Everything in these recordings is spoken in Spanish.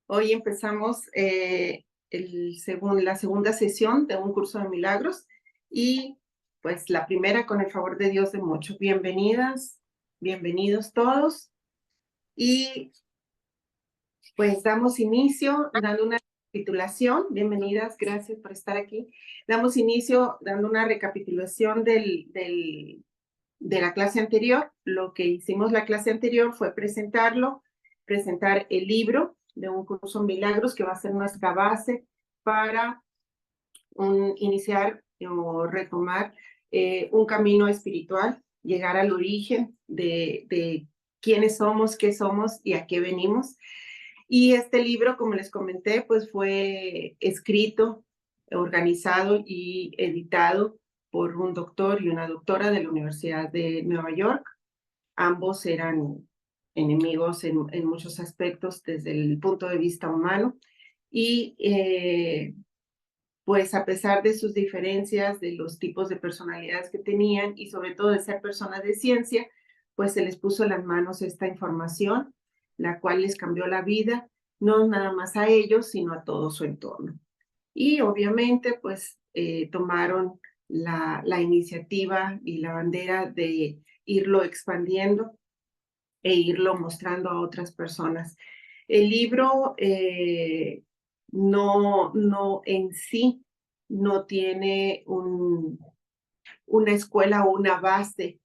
Hoy empezamos la segunda sesión de un curso de milagros y pues la primera con el favor de Dios de muchos. Bienvenidas, bienvenidos todos y pues damos inicio dando una recapitulación. Bienvenidas, gracias por estar aquí. Damos inicio dando una recapitulación de la clase anterior. Lo que hicimos la clase anterior fue presentar el libro de un curso en milagros que va a ser nuestra base para iniciar o retomar un camino espiritual, llegar al origen de quiénes somos, qué somos y a qué venimos. Y este libro, como les comenté, pues fue escrito, organizado y editado por un doctor y una doctora de la Universidad de Nueva York. Ambos eran enemigos en muchos aspectos desde el punto de vista humano. Y pues a pesar de sus diferencias, de los tipos de personalidades que tenían y sobre todo de ser personas de ciencia, pues se les puso en las manos esta información, la cual les cambió la vida, no nada más a ellos, sino a todo su entorno. Y obviamente, pues tomaron la iniciativa y la bandera de irlo expandiendo e irlo mostrando a otras personas. El libro no en sí no tiene una escuela o una base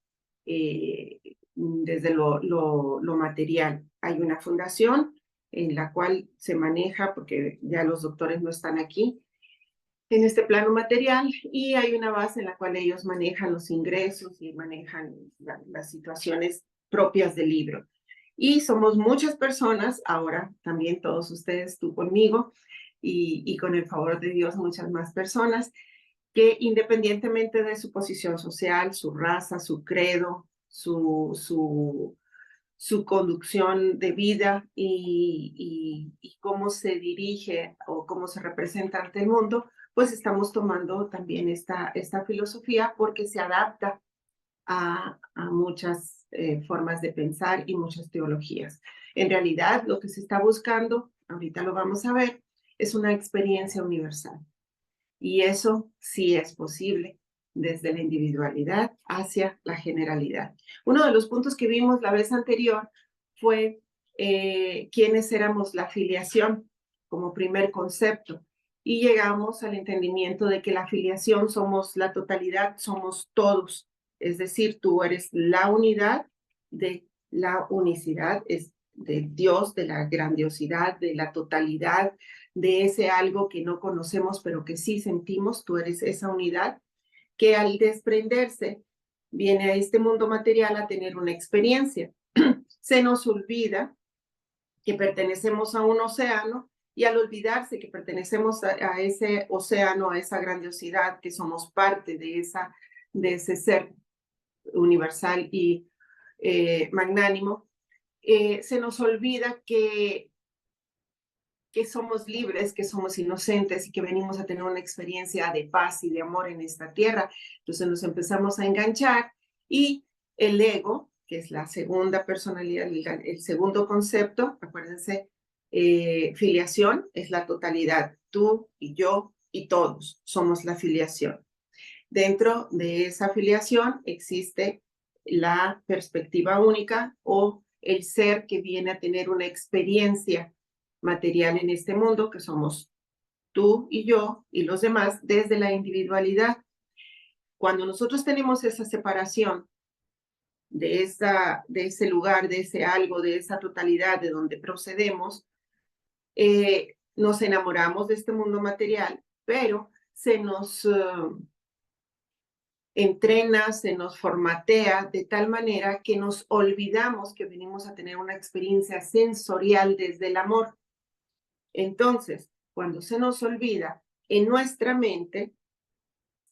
desde lo material. Hay una fundación en la cual se maneja, porque ya los doctores no están aquí, en este plano material, y hay una base en la cual ellos manejan los ingresos y manejan las situaciones propias del libro. Y somos muchas personas, ahora también todos ustedes, tú conmigo, y con el favor de Dios muchas más personas, que independientemente de su posición social, su raza, su credo, su conducción de vida y cómo se dirige o cómo se representa ante el mundo, pues estamos tomando también esta filosofía porque se adapta a muchas formas de pensar y muchas teologías. En realidad, lo que se está buscando, ahorita lo vamos a ver, es una experiencia universal. Y eso sí es posible desde la individualidad hacia la generalidad. Uno de los puntos que vimos la vez anterior fue quiénes éramos la filiación como primer concepto. Y llegamos al entendimiento de que la filiación somos la totalidad, somos todos. Es decir, tú eres la unidad de la unicidad, es de Dios, de la grandiosidad, de la totalidad, de ese algo que no conocemos, pero que sí sentimos. Tú eres esa unidad que al desprenderse viene a este mundo material a tener una experiencia. Se nos olvida que pertenecemos a un océano y al olvidarse que pertenecemos a ese océano, a esa grandiosidad, que somos parte de ese ser universal y magnánimo, se nos olvida que somos libres, que somos inocentes y que venimos a tener una experiencia de paz y de amor en esta tierra. Entonces nos empezamos a enganchar y el ego, que es la segunda personalidad, el segundo concepto, acuérdense, filiación es la totalidad. Tú y yo y todos somos la filiación. Dentro de esa filiación existe la perspectiva única o el ser que viene a tener una experiencia material en este mundo, que somos tú y yo y los demás, desde la individualidad. Cuando nosotros tenemos esa separación de ese lugar, de ese algo, de esa totalidad de donde procedemos, nos enamoramos de este mundo material, pero se nos entrena, se nos formatea de tal manera que nos olvidamos que venimos a tener una experiencia sensorial desde el amor. Entonces, cuando se nos olvida, en nuestra mente,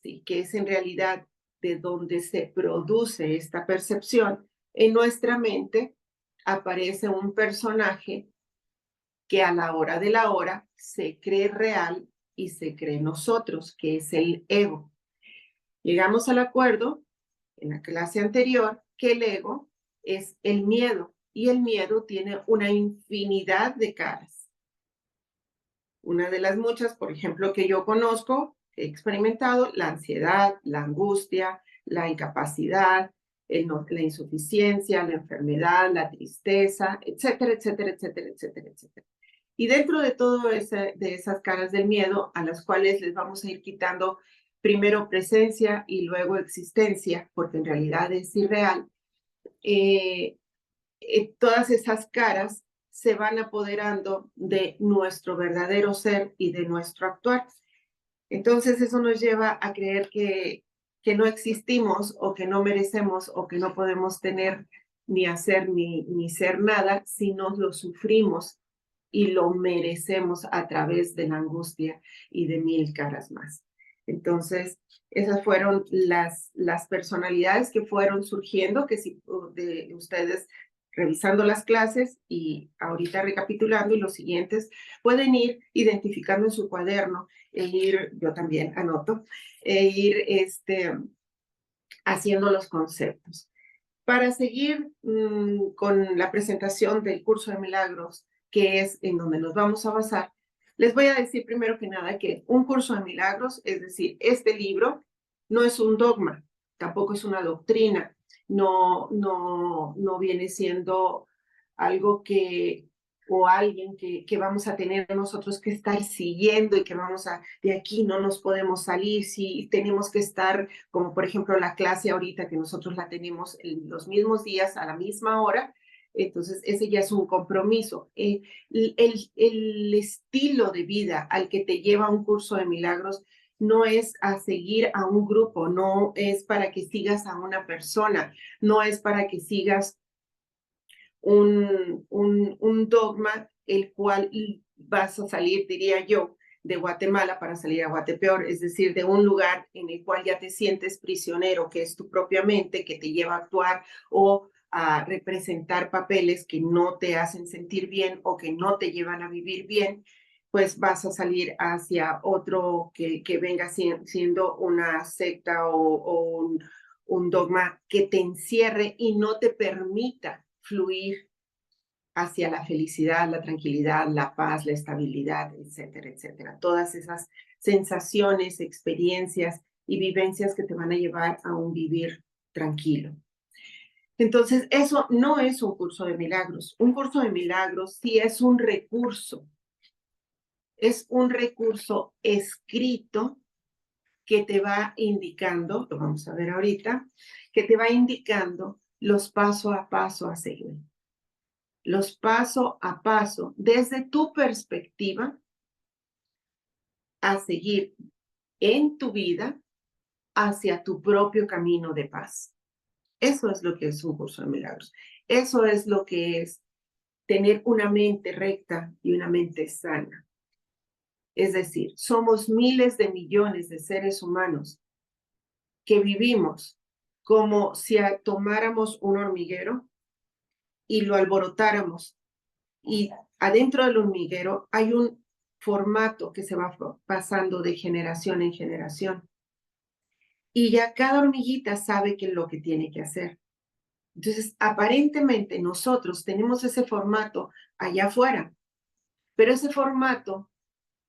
sí, que es en realidad de donde se produce esta percepción, en nuestra mente aparece un personaje que a la hora de la hora se cree real y se cree nosotros, que es el ego. Llegamos al acuerdo en la clase anterior que el ego es el miedo, y el miedo tiene una infinidad de caras. Una de las muchas, por ejemplo, que yo conozco, he experimentado, la ansiedad, la angustia, la incapacidad, la insuficiencia, la enfermedad, la tristeza, etcétera, etcétera, etcétera, etcétera, etcétera. Y dentro de todo de esas caras del miedo, a las cuales les vamos a ir quitando primero presencia y luego existencia, porque en realidad es irreal, todas esas caras se van apoderando de nuestro verdadero ser y de nuestro actuar. Entonces eso nos lleva a creer que no existimos o que no merecemos o que no podemos tener ni hacer ni ser nada si no lo sufrimos y lo merecemos a través de la angustia y de mil caras más. Entonces, esas fueron las personalidades que fueron surgiendo, que si de ustedes revisando las clases y ahorita recapitulando y los siguientes, pueden ir identificando en su cuaderno e ir, yo también anoto, e ir haciendo los conceptos. Para seguir con la presentación del curso de milagros, que es en donde nos vamos a basar, les voy a decir primero que nada que un curso de milagros, es decir, este libro, no es un dogma, tampoco es una doctrina, no viene siendo algo o alguien que vamos a tener nosotros que estar siguiendo y que de aquí no nos podemos salir, si tenemos que estar, como por ejemplo la clase ahorita que nosotros la tenemos en los mismos días a la misma hora, entonces ese ya es un compromiso. El estilo de vida al que te lleva un curso de milagros no es a seguir a un grupo, no es para que sigas a una persona, no es para que sigas un dogma el cual vas a salir, diría yo, de Guatemala para salir a Guatepeor, es decir, de un lugar en el cual ya te sientes prisionero, que es tu propia mente, que te lleva a actuar o a representar papeles que no te hacen sentir bien o que no te llevan a vivir bien, pues vas a salir hacia otro que venga siendo una secta o un dogma que te encierre y no te permita fluir hacia la felicidad, la tranquilidad, la paz, la estabilidad, etcétera, etcétera. Todas esas sensaciones, experiencias y vivencias que te van a llevar a un vivir tranquilo. Entonces, eso no es un curso de milagros. Un curso de milagros sí es un recurso. Es un recurso escrito que te va indicando, lo vamos a ver ahorita, que te va indicando los paso a paso a seguir. Los paso a paso desde tu perspectiva a seguir en tu vida hacia tu propio camino de paz. Eso es lo que es un curso de milagros. Eso es lo que es tener una mente recta y una mente sana. Es decir, somos miles de millones de seres humanos que vivimos como si tomáramos un hormiguero y lo alborotáramos. Y adentro del hormiguero hay un formato que se va pasando de generación en generación. Y ya cada hormiguita sabe qué es lo que tiene que hacer. Entonces, aparentemente nosotros tenemos ese formato allá afuera, pero ese formato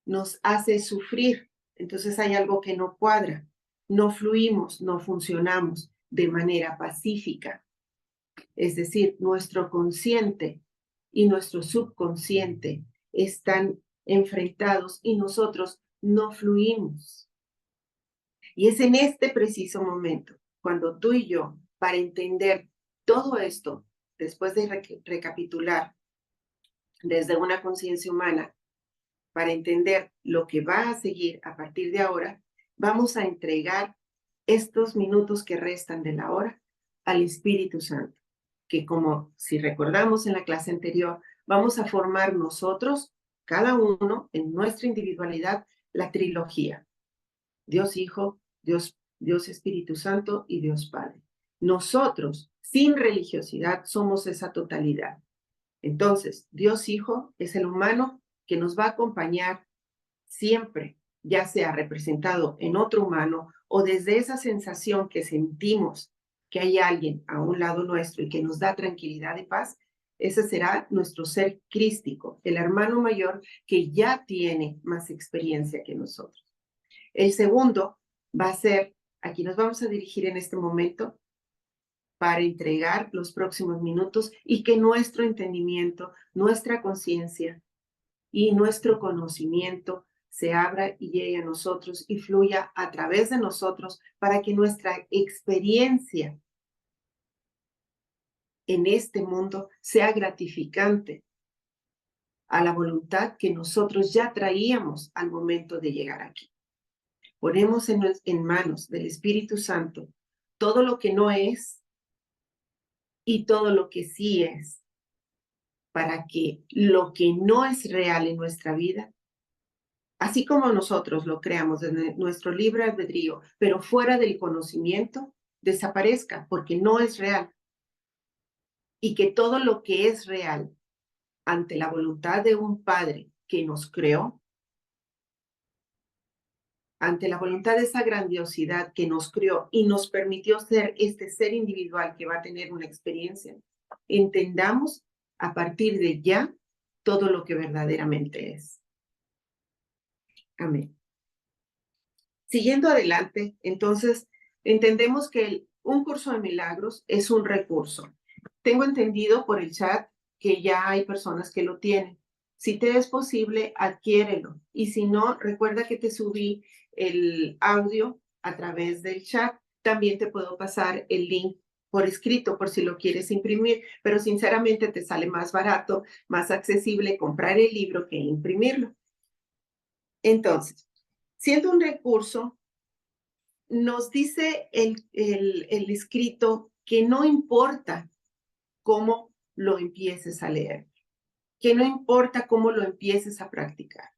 nos hace sufrir. Entonces hay algo que no cuadra. No fluimos, no funcionamos de manera pacífica. Es decir, nuestro consciente y nuestro subconsciente están enfrentados y nosotros no fluimos. Y es en este preciso momento, cuando tú y yo, para entender todo esto, después de recapitular desde una conciencia humana, para entender lo que va a seguir a partir de ahora, vamos a entregar estos minutos que restan de la hora al Espíritu Santo, que como si recordamos en la clase anterior, vamos a formar nosotros, cada uno en nuestra individualidad, la trilogía. Dios Hijo, Dios Espíritu Santo y Dios Padre. Nosotros, sin religiosidad, somos esa totalidad. Entonces, Dios Hijo es el humano que nos va a acompañar siempre, ya sea representado en otro humano o desde esa sensación que sentimos que hay alguien a un lado nuestro y que nos da tranquilidad y paz, Ese será nuestro ser crístico, el hermano mayor que ya tiene más experiencia que nosotros. El segundo va a ser, aquí nos vamos a dirigir en este momento para entregar los próximos minutos y que nuestro entendimiento, nuestra conciencia y nuestro conocimiento se abra y llegue a nosotros y fluya a través de nosotros para que nuestra experiencia en este mundo sea gratificante a la voluntad que nosotros ya traíamos al momento de llegar aquí. Ponemos en manos del Espíritu Santo todo lo que no es y todo lo que sí es, para que lo que no es real en nuestra vida, así como nosotros lo creamos desde nuestro libre albedrío, pero fuera del conocimiento, desaparezca porque no es real. Y que todo lo que es real ante la voluntad de un Padre que nos creó, ante la voluntad de esa grandiosidad que nos creó y nos permitió ser este ser individual que va a tener una experiencia, entendamos a partir de ya todo lo que verdaderamente es. Amén. Siguiendo adelante, entonces, entendemos que un curso de milagros es un recurso. Tengo entendido por el chat que ya hay personas que lo tienen. Si te es posible, adquiérelo. Y si no, recuerda que te subí el audio a través del chat. También te puedo pasar el link por escrito por si lo quieres imprimir, pero sinceramente te sale más barato, más accesible comprar el libro que imprimirlo. Entonces, siendo un recurso, nos dice el escrito que no importa cómo lo empieces a leer, que no importa cómo lo empieces a practicar.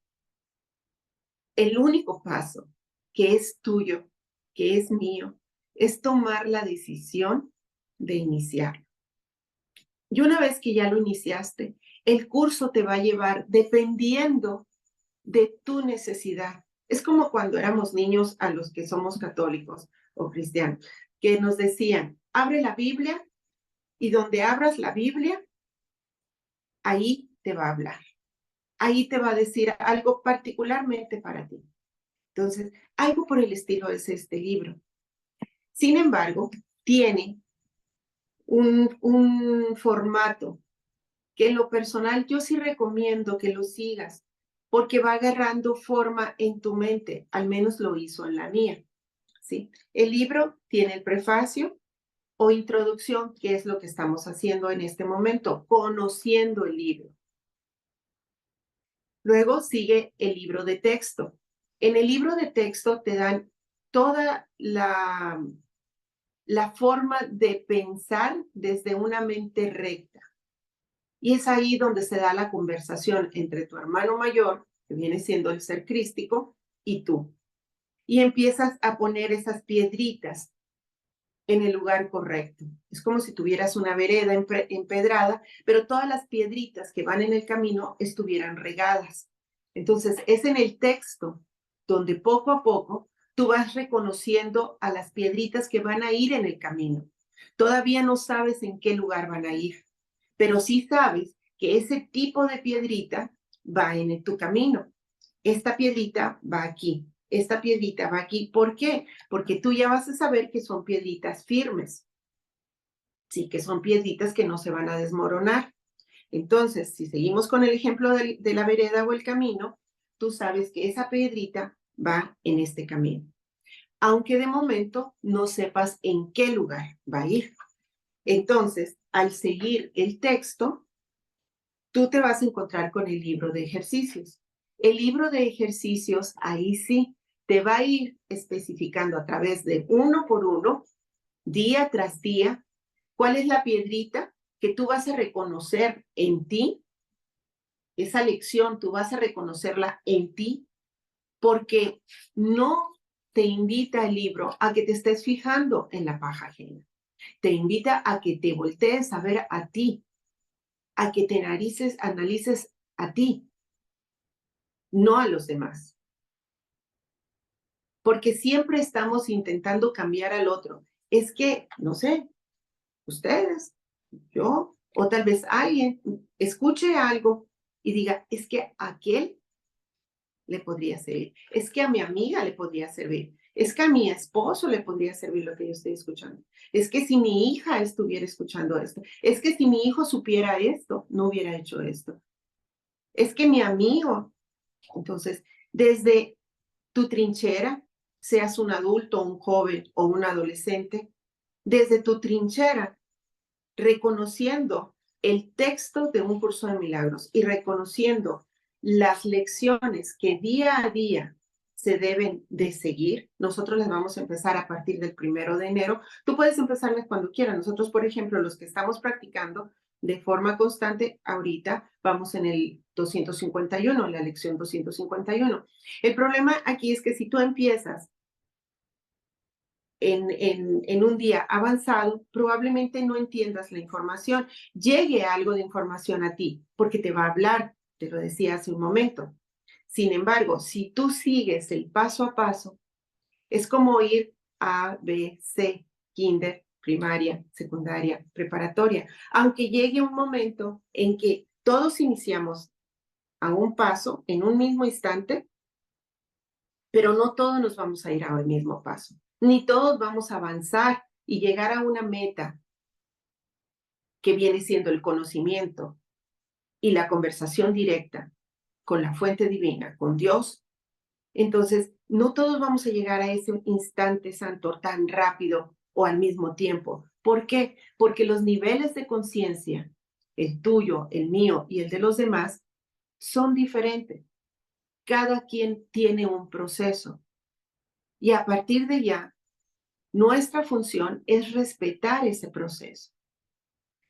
El único paso que es tuyo, que es mío, es tomar la decisión de iniciarlo. Y una vez que ya lo iniciaste, el curso te va a llevar dependiendo de tu necesidad. Es como cuando éramos niños a los que somos católicos o cristianos, que nos decían, abre la Biblia y donde abras la Biblia, ahí te va a hablar. Ahí te va a decir algo particularmente para ti. Entonces, algo por el estilo es este libro. Sin embargo, tiene un formato que en lo personal yo sí recomiendo que lo sigas, porque va agarrando forma en tu mente, al menos lo hizo en la mía, ¿sí? El libro tiene el prefacio o introducción, que es lo que estamos haciendo en este momento, conociendo el libro. Luego sigue el libro de texto. En el libro de texto te dan toda la forma de pensar desde una mente recta. Y es ahí donde se da la conversación entre tu hermano mayor, que viene siendo el ser crístico, y tú. Y empiezas a poner esas piedritas en el lugar correcto. Es como si tuvieras una vereda empedrada, pero todas las piedritas que van en el camino estuvieran regadas. Entonces, es en el texto donde poco a poco tú vas reconociendo a las piedritas que van a ir en el camino. Todavía no sabes en qué lugar van a ir, pero sí sabes que ese tipo de piedrita va en tu camino. Esta piedrita va aquí, esta piedrita va aquí. ¿Por qué? Porque tú ya vas a saber que son piedritas firmes, sí, que son piedritas que no se van a desmoronar. Entonces, si seguimos con el ejemplo de la vereda o el camino, tú sabes que esa piedrita va en este camino, aunque de momento no sepas en qué lugar va a ir. Entonces, al seguir el texto, tú te vas a encontrar con el libro de ejercicios. El libro de ejercicios, ahí sí, te va a ir especificando a través de uno por uno, día tras día, cuál es la piedrita que tú vas a reconocer en ti. Esa lección tú vas a reconocerla en ti, porque no te invita el libro a que te estés fijando en la paja ajena. Te invita a que te voltees a ver a ti, a que te analices a ti, no a los demás. Porque siempre estamos intentando cambiar al otro. Es que, no sé, ustedes, yo, O tal vez alguien escuche algo y diga, es que a aquel le podría servir, es que a mi amiga le podría servir, es que a mi esposo le podría servir lo que yo estoy escuchando, es que si mi hija estuviera escuchando esto, es que si mi hijo supiera esto, no hubiera hecho esto, es que mi amigo. Entonces, desde tu trinchera, seas un adulto, un joven o un adolescente, desde tu trinchera, reconociendo el texto de un curso de milagros y reconociendo las lecciones que día a día se deben de seguir. Nosotros las vamos a empezar a partir del 1 de enero. Tú puedes empezarlas cuando quieras. Nosotros, por ejemplo, los que estamos practicando de forma constante, ahorita vamos en el 251, la lección 251. El problema aquí es que si tú empiezas en un día avanzado, probablemente no entiendas la información, llegue algo de información a ti, porque te va a hablar, te lo decía hace un momento. Sin embargo, si tú sigues el paso a paso, es como ir A, B, C, kinder, primaria, secundaria, preparatoria, aunque llegue un momento en que todos iniciamos a un paso, en un mismo instante, pero no todos nos vamos a ir al mismo paso, ni todos vamos a avanzar y llegar a una meta que viene siendo el conocimiento y la conversación directa con la fuente divina, con Dios. Entonces, no todos vamos a llegar a ese instante santo tan rápido o al mismo tiempo. ¿Por qué? Porque los niveles de conciencia, el tuyo, el mío y el de los demás, son diferentes. Cada quien tiene un proceso. Y a partir de ya, nuestra función es respetar ese proceso,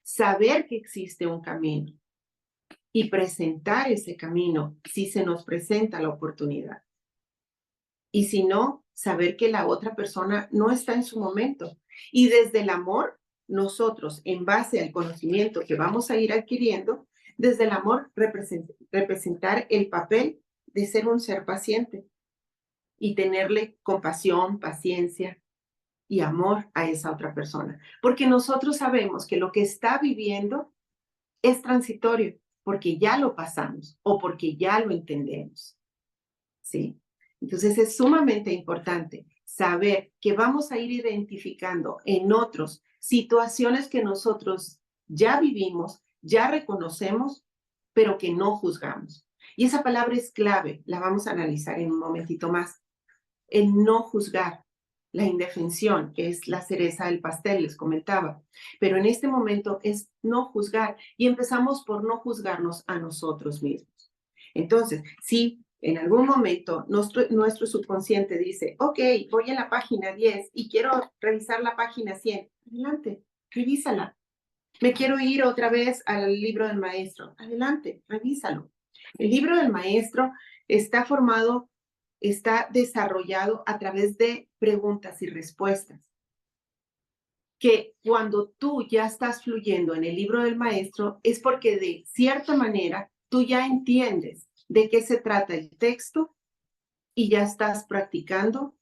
saber que existe un camino y presentar ese camino si se nos presenta la oportunidad. Y si no, saber que la otra persona no está en su momento. Y desde el amor, nosotros, en base al conocimiento que vamos a ir adquiriendo, desde el amor representar el papel de ser un ser paciente y tenerle compasión, paciencia, y amor a esa otra persona. Porque nosotros sabemos que lo que está viviendo es transitorio, porque ya lo pasamos o porque ya lo entendemos. ¿Sí? Entonces es sumamente importante saber que vamos a ir identificando en otros situaciones que nosotros ya vivimos, ya reconocemos, pero que no juzgamos. Y esa palabra es clave, la vamos a analizar en un momentito más. El no juzgar, la indefensión, que es la cereza del pastel, les comentaba. Pero en este momento es no juzgar y empezamos por no juzgarnos a nosotros mismos. Entonces, si en algún momento nuestro subconsciente dice, ok, voy a la página 10 y quiero revisar la página 100, adelante, revísala. Me quiero ir otra vez al libro del maestro, adelante, revísalo. El libro del maestro está formado, está desarrollado a través de preguntas y respuestas. Que cuando tú ya estás fluyendo en el libro del maestro es porque de cierta manera tú ya entiendes de qué se trata el texto y ya estás practicando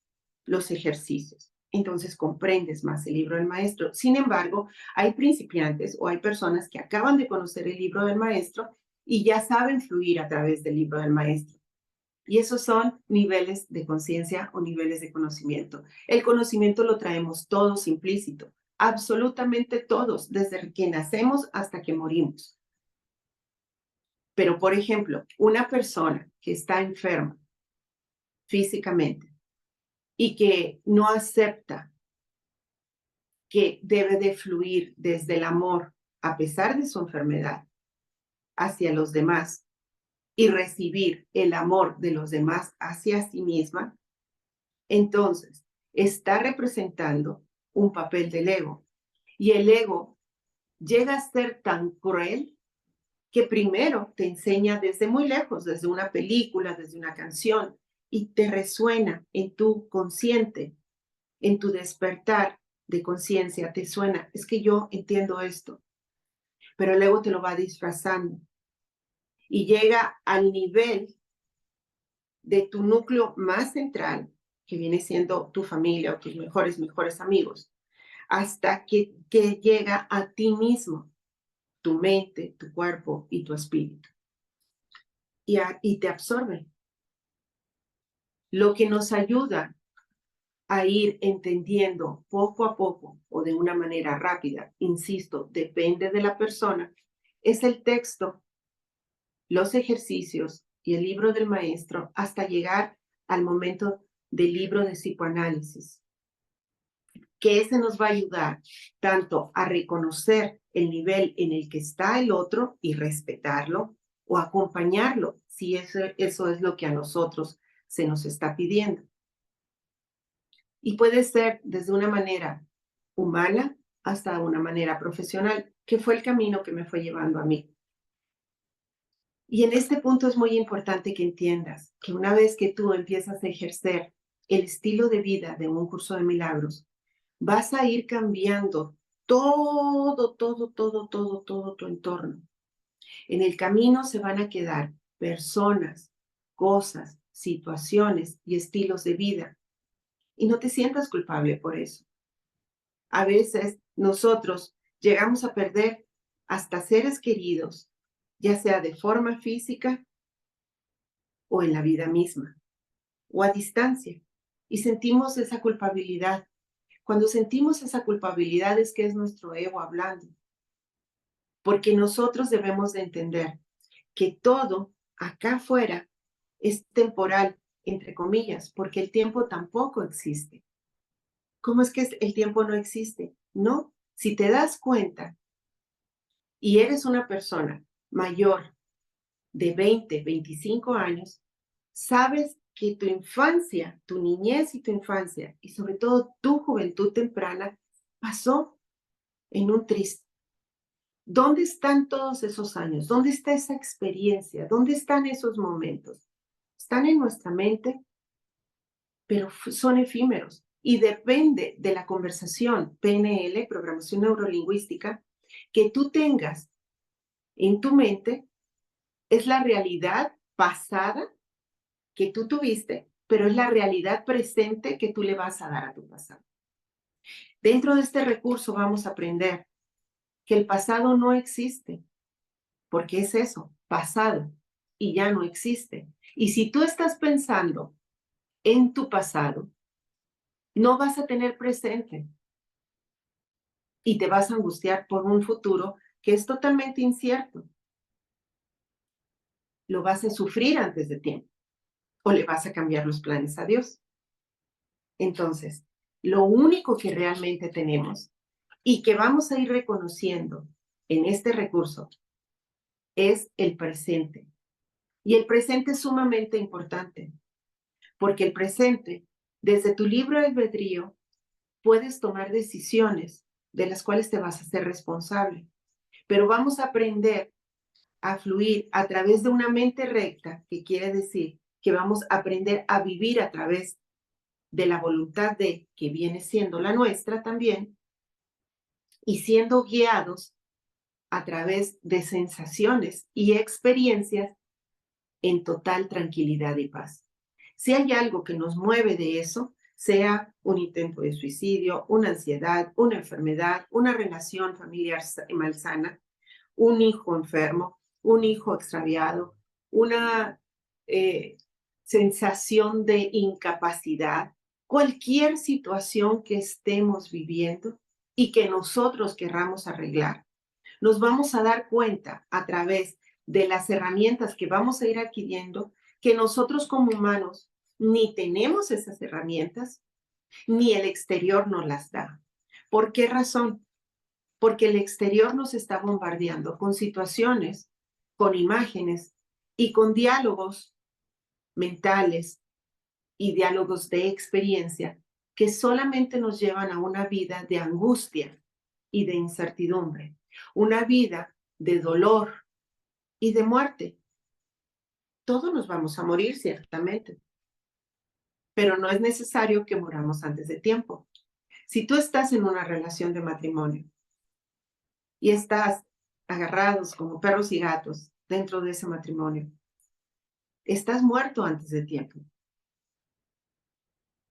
los ejercicios. Entonces comprendes más el libro del maestro. Sin embargo, hay principiantes o hay personas que acaban de conocer el libro del maestro y ya saben fluir a través del libro del maestro. Y esos son niveles de conciencia o niveles de conocimiento. El conocimiento lo traemos todos implícito, absolutamente todos, desde que nacemos hasta que morimos. Pero, por ejemplo, una persona que está enferma físicamente y que no acepta que debe de fluir desde el amor, a pesar de su enfermedad, hacia los demás y recibir el amor de los demás hacia sí misma, entonces está representando un papel del ego. Y el ego llega a ser tan cruel que primero te enseña desde muy lejos, desde una película, desde una canción, y te resuena en tu consciente, en tu despertar de conciencia, te suena, es que yo entiendo esto, pero el ego te lo va disfrazando y llega al nivel de tu núcleo más central, que viene siendo tu familia o tus mejores amigos, hasta que llega a ti mismo. tu mente, tu cuerpo y tu espíritu. Y te absorbe. Lo que nos ayuda a ir entendiendo poco a poco o de una manera rápida, insisto, depende de la persona, es el texto, los ejercicios y el libro del maestro hasta llegar al momento del libro de psicoanálisis, que ese nos va a ayudar tanto a reconocer el nivel en el que está el otro y respetarlo o acompañarlo, si eso es lo que a nosotros se nos está pidiendo. Y puede ser desde una manera humana hasta una manera profesional, que fue el camino que me fue llevando a mí. Y en este punto es muy importante que entiendas que una vez que tú empiezas a ejercer el estilo de vida de un curso de milagros, vas a ir cambiando todo tu entorno. En el camino se van a quedar personas, cosas, situaciones y estilos de vida. Y no te sientas culpable por eso. A veces nosotros llegamos a perder hasta seres queridos, ya sea de forma física o en la vida misma, o a distancia, y sentimos esa culpabilidad. Cuando sentimos esa culpabilidad es que es nuestro ego hablando, porque nosotros debemos de entender que todo acá afuera es temporal, entre comillas, porque el tiempo tampoco existe. ¿Cómo es que el tiempo no existe? No, si te das cuenta y eres una persona mayor de 20, 25 años, sabes que tu infancia, tu niñez y tu infancia, y sobre todo tu juventud temprana, pasó en un triste. ¿Dónde están todos esos años? ¿Dónde está esa experiencia? ¿Dónde están esos momentos? Están en nuestra mente, pero son efímeros. Y depende de la conversación PNL, programación neurolingüística, que tú tengas en tu mente, es la realidad pasada que tú tuviste, pero es la realidad presente que tú le vas a dar a tu pasado. Dentro de este recurso vamos a aprender que el pasado no existe, porque es eso, pasado, y ya no existe. Y si tú estás pensando en tu pasado, no vas a tener presente y te vas a angustiar por un futuro que es totalmente incierto. Lo vas a sufrir antes de tiempo o le vas a cambiar los planes a Dios. Entonces, lo único que realmente tenemos y que vamos a ir reconociendo en este recurso es el presente. Y el presente es sumamente importante, porque el presente, desde tu libre albedrío, puedes tomar decisiones de las cuales te vas a ser responsable. Pero vamos a aprender a fluir a través de una mente recta, que quiere decir que vamos a aprender a vivir a través de la voluntad de, que viene siendo la nuestra también, y siendo guiados a través de sensaciones y experiencias en total tranquilidad y paz. Si hay algo que nos mueve de eso, sea un intento de suicidio, una ansiedad, una enfermedad, una relación familiar malsana, un hijo enfermo, un hijo extraviado, una sensación de incapacidad, cualquier situación que estemos viviendo y que nosotros querramos arreglar, nos vamos a dar cuenta a través de las herramientas que vamos a ir adquiriendo que nosotros como humanos ni tenemos esas herramientas, ni el exterior nos las da. ¿Por qué razón? Porque el exterior nos está bombardeando con situaciones, con imágenes y con diálogos mentales y diálogos de experiencia que solamente nos llevan a una vida de angustia y de incertidumbre, una vida de dolor y de muerte. Todos nos vamos a morir, ciertamente, pero no es necesario que muramos antes de tiempo. Si tú estás en una relación de matrimonio y estás agarrados como perros y gatos dentro de ese matrimonio, estás muerto antes de tiempo.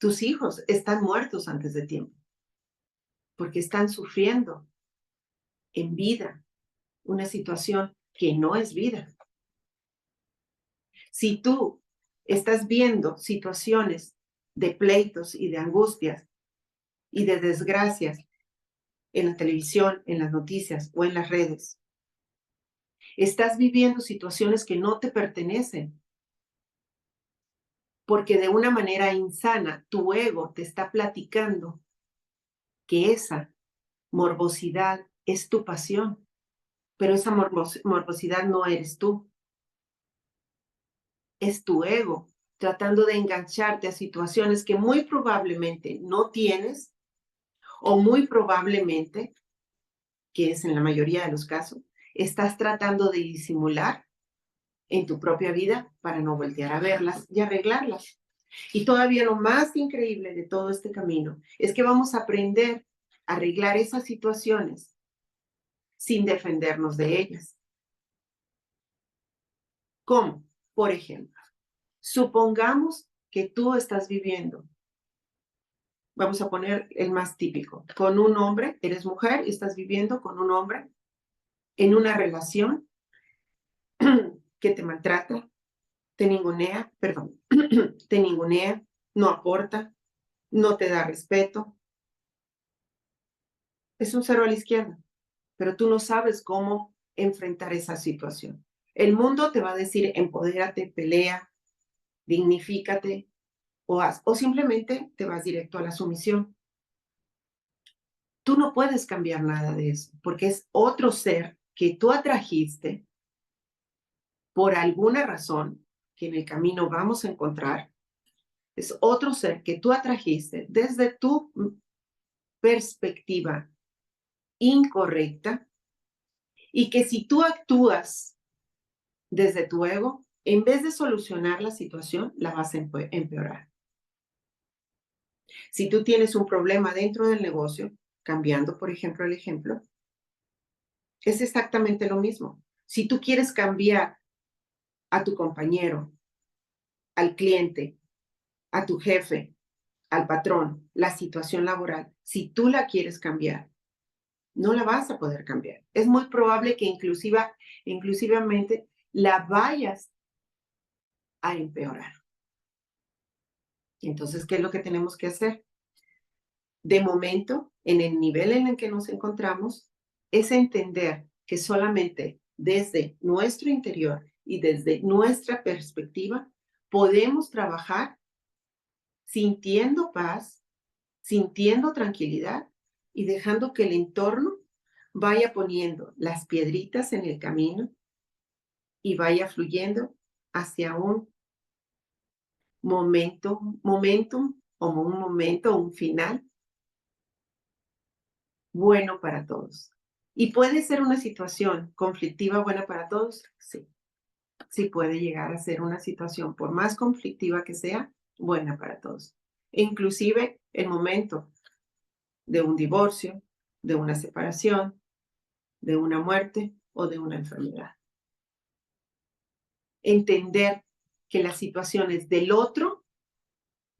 Tus hijos están muertos antes de tiempo porque están sufriendo en vida una situación que no es vida. Si tú estás viendo situaciones de pleitos y de angustias y de desgracias en la televisión, en las noticias o en las redes, estás viviendo situaciones que no te pertenecen, porque de una manera insana tu ego te está platicando que esa morbosidad es tu pasión, pero esa morbosidad no eres tú, es tu ego tratando de engancharte a situaciones que muy probablemente no tienes o muy probablemente, que es en la mayoría de los casos, estás tratando de disimular en tu propia vida para no voltear a verlas y arreglarlas. Y todavía lo más increíble de todo este camino es que vamos a aprender a arreglar esas situaciones sin defendernos de ellas. ¿Cómo? Por ejemplo, supongamos que tú estás viviendo, vamos a poner el más típico, con un hombre, eres mujer y estás viviendo con un hombre en una relación que te maltrata, te ningunea, perdón, te ningunea, no aporta, no te da respeto. Es un cero a la izquierda, pero tú no sabes cómo enfrentar esa situación. El mundo te va a decir, empodérate, pelea, dignifícate, o simplemente te vas directo a la sumisión. Tú no puedes cambiar nada de eso, porque es otro ser que tú atrajiste por alguna razón que en el camino vamos a encontrar. Es otro ser que tú atrajiste desde tu perspectiva incorrecta y que si tú actúas desde tu ego, en vez de solucionar la situación, la vas a empeorar. Si tú tienes un problema dentro del negocio, cambiando, por ejemplo, el ejemplo, es exactamente lo mismo. Si tú quieres cambiar a tu compañero, al cliente, a tu jefe, al patrón, la situación laboral, si tú la quieres cambiar, no la vas a poder cambiar. Es muy probable que inclusivamente la vayas a empeorar. Entonces, ¿qué es lo que tenemos que hacer? De momento, en el nivel en el que nos encontramos, es entender que solamente desde nuestro interior y desde nuestra perspectiva podemos trabajar sintiendo paz, sintiendo tranquilidad y dejando que el entorno vaya poniendo las piedritas en el camino y vaya fluyendo hacia un un final bueno para todos. ¿Y puede ser una situación conflictiva buena para todos? Sí, sí puede llegar a ser una situación, por más conflictiva que sea, buena para todos. E inclusive el momento de un divorcio, de una separación, de una muerte o de una enfermedad. Entender que las situaciones del otro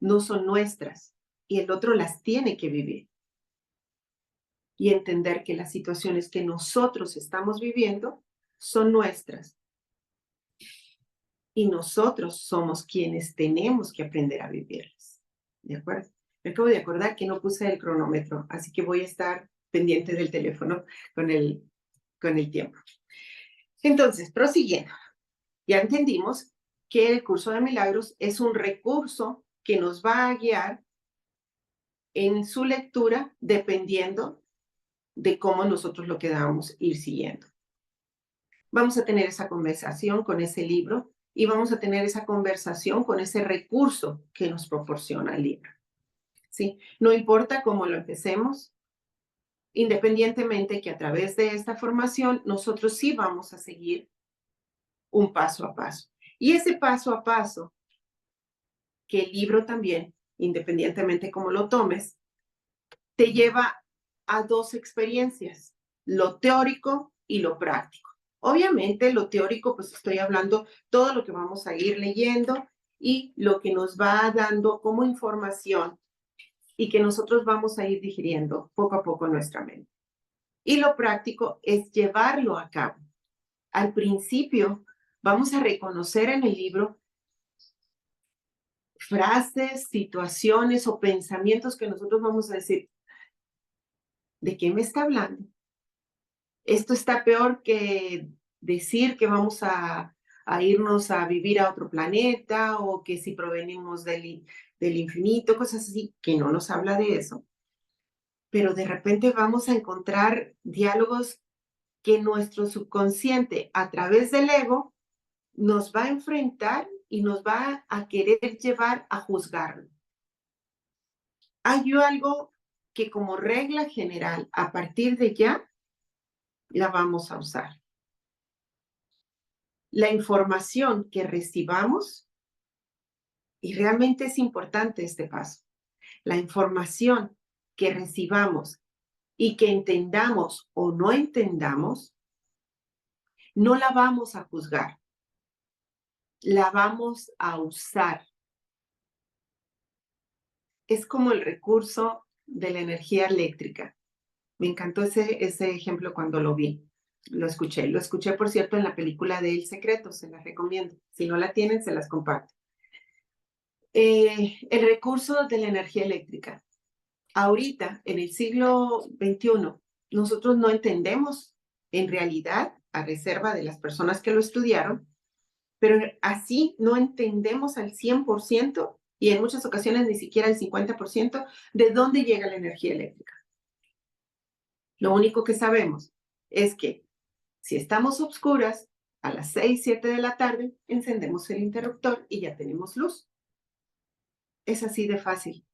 no son nuestras y el otro las tiene que vivir. Y entender que las situaciones que nosotros estamos viviendo son nuestras. Y nosotros somos quienes tenemos que aprender a vivirlas. ¿De acuerdo? Me acabo de acordar que no puse el cronómetro, así que voy a estar pendiente del teléfono con el tiempo. Entonces, prosiguiendo, ya entendimos que el curso de milagros es un recurso que nos va a guiar en su lectura dependiendo de cómo nosotros lo queramos ir siguiendo. Vamos a tener esa conversación con ese libro y vamos a tener esa conversación con ese recurso que nos proporciona el libro. ¿Sí? No importa cómo lo empecemos, independientemente que a través de esta formación nosotros sí vamos a seguir un paso a paso. Y ese paso a paso que el libro también, independientemente cómo lo tomes, te lleva a dos experiencias, lo teórico y lo práctico. Obviamente, lo teórico, pues estoy hablando todo lo que vamos a ir leyendo y lo que nos va dando como información y que nosotros vamos a ir digiriendo poco a poco en nuestra mente. Y lo práctico es llevarlo a cabo. Al principio, vamos a reconocer en el libro frases, situaciones o pensamientos que nosotros vamos a decir, ¿de qué me está hablando? Esto está peor que decir que vamos a irnos a vivir a otro planeta o que si provenimos del infinito, cosas así, que no nos habla de eso. Pero de repente vamos a encontrar diálogos que nuestro subconsciente, a través del ego, nos va a enfrentar y nos va a querer llevar a juzgarlo. Hay algo que como regla general, a partir de ya, la vamos a usar. La información que recibamos, y realmente es importante este paso, la información que recibamos y que entendamos o no entendamos, no la vamos a juzgar, la vamos a usar. Es como el recurso de la energía eléctrica. Me encantó ese ejemplo cuando lo vi. Lo escuché, por cierto, en la película de El Secreto, se las recomiendo. Si no la tienen, se las comparto. El recurso de la energía eléctrica. Ahorita, en el siglo XXI, nosotros no entendemos en realidad, a reserva de las personas que lo estudiaron, pero así no entendemos al 100% y en muchas ocasiones ni siquiera el 50% de dónde llega la energía eléctrica. Lo único que sabemos es que si estamos a oscuras, a las 6, 7 de la tarde, encendemos el interruptor y ya tenemos luz. Es así de fácil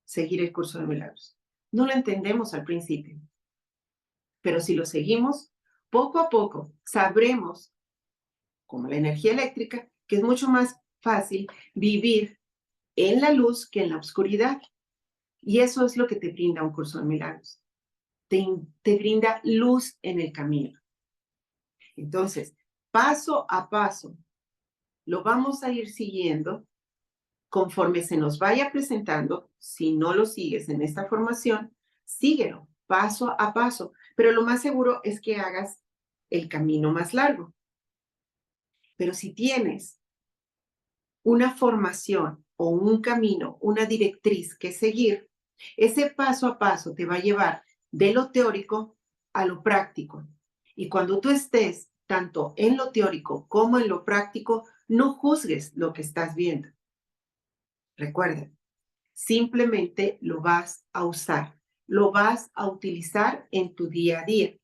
seguir el curso de milagros. No lo entendemos al principio, pero si lo seguimos, poco a poco sabremos, como la energía eléctrica, que es mucho más fácil vivir en la luz que en la oscuridad. Y eso es lo que te brinda un curso de milagros. Te brinda luz en el camino. Entonces, paso a paso, lo vamos a ir siguiendo conforme se nos vaya presentando. Si no lo sigues en esta formación, síguelo paso a paso, pero lo más seguro es que hagas el camino más largo. Pero si tienes una formación o un camino, una directriz que seguir, ese paso a paso te va a llevar de lo teórico a lo práctico. Y cuando tú estés tanto en lo teórico como en lo práctico, no juzgues lo que estás viendo. Recuerda, simplemente lo vas a usar, lo vas a utilizar en tu día a día.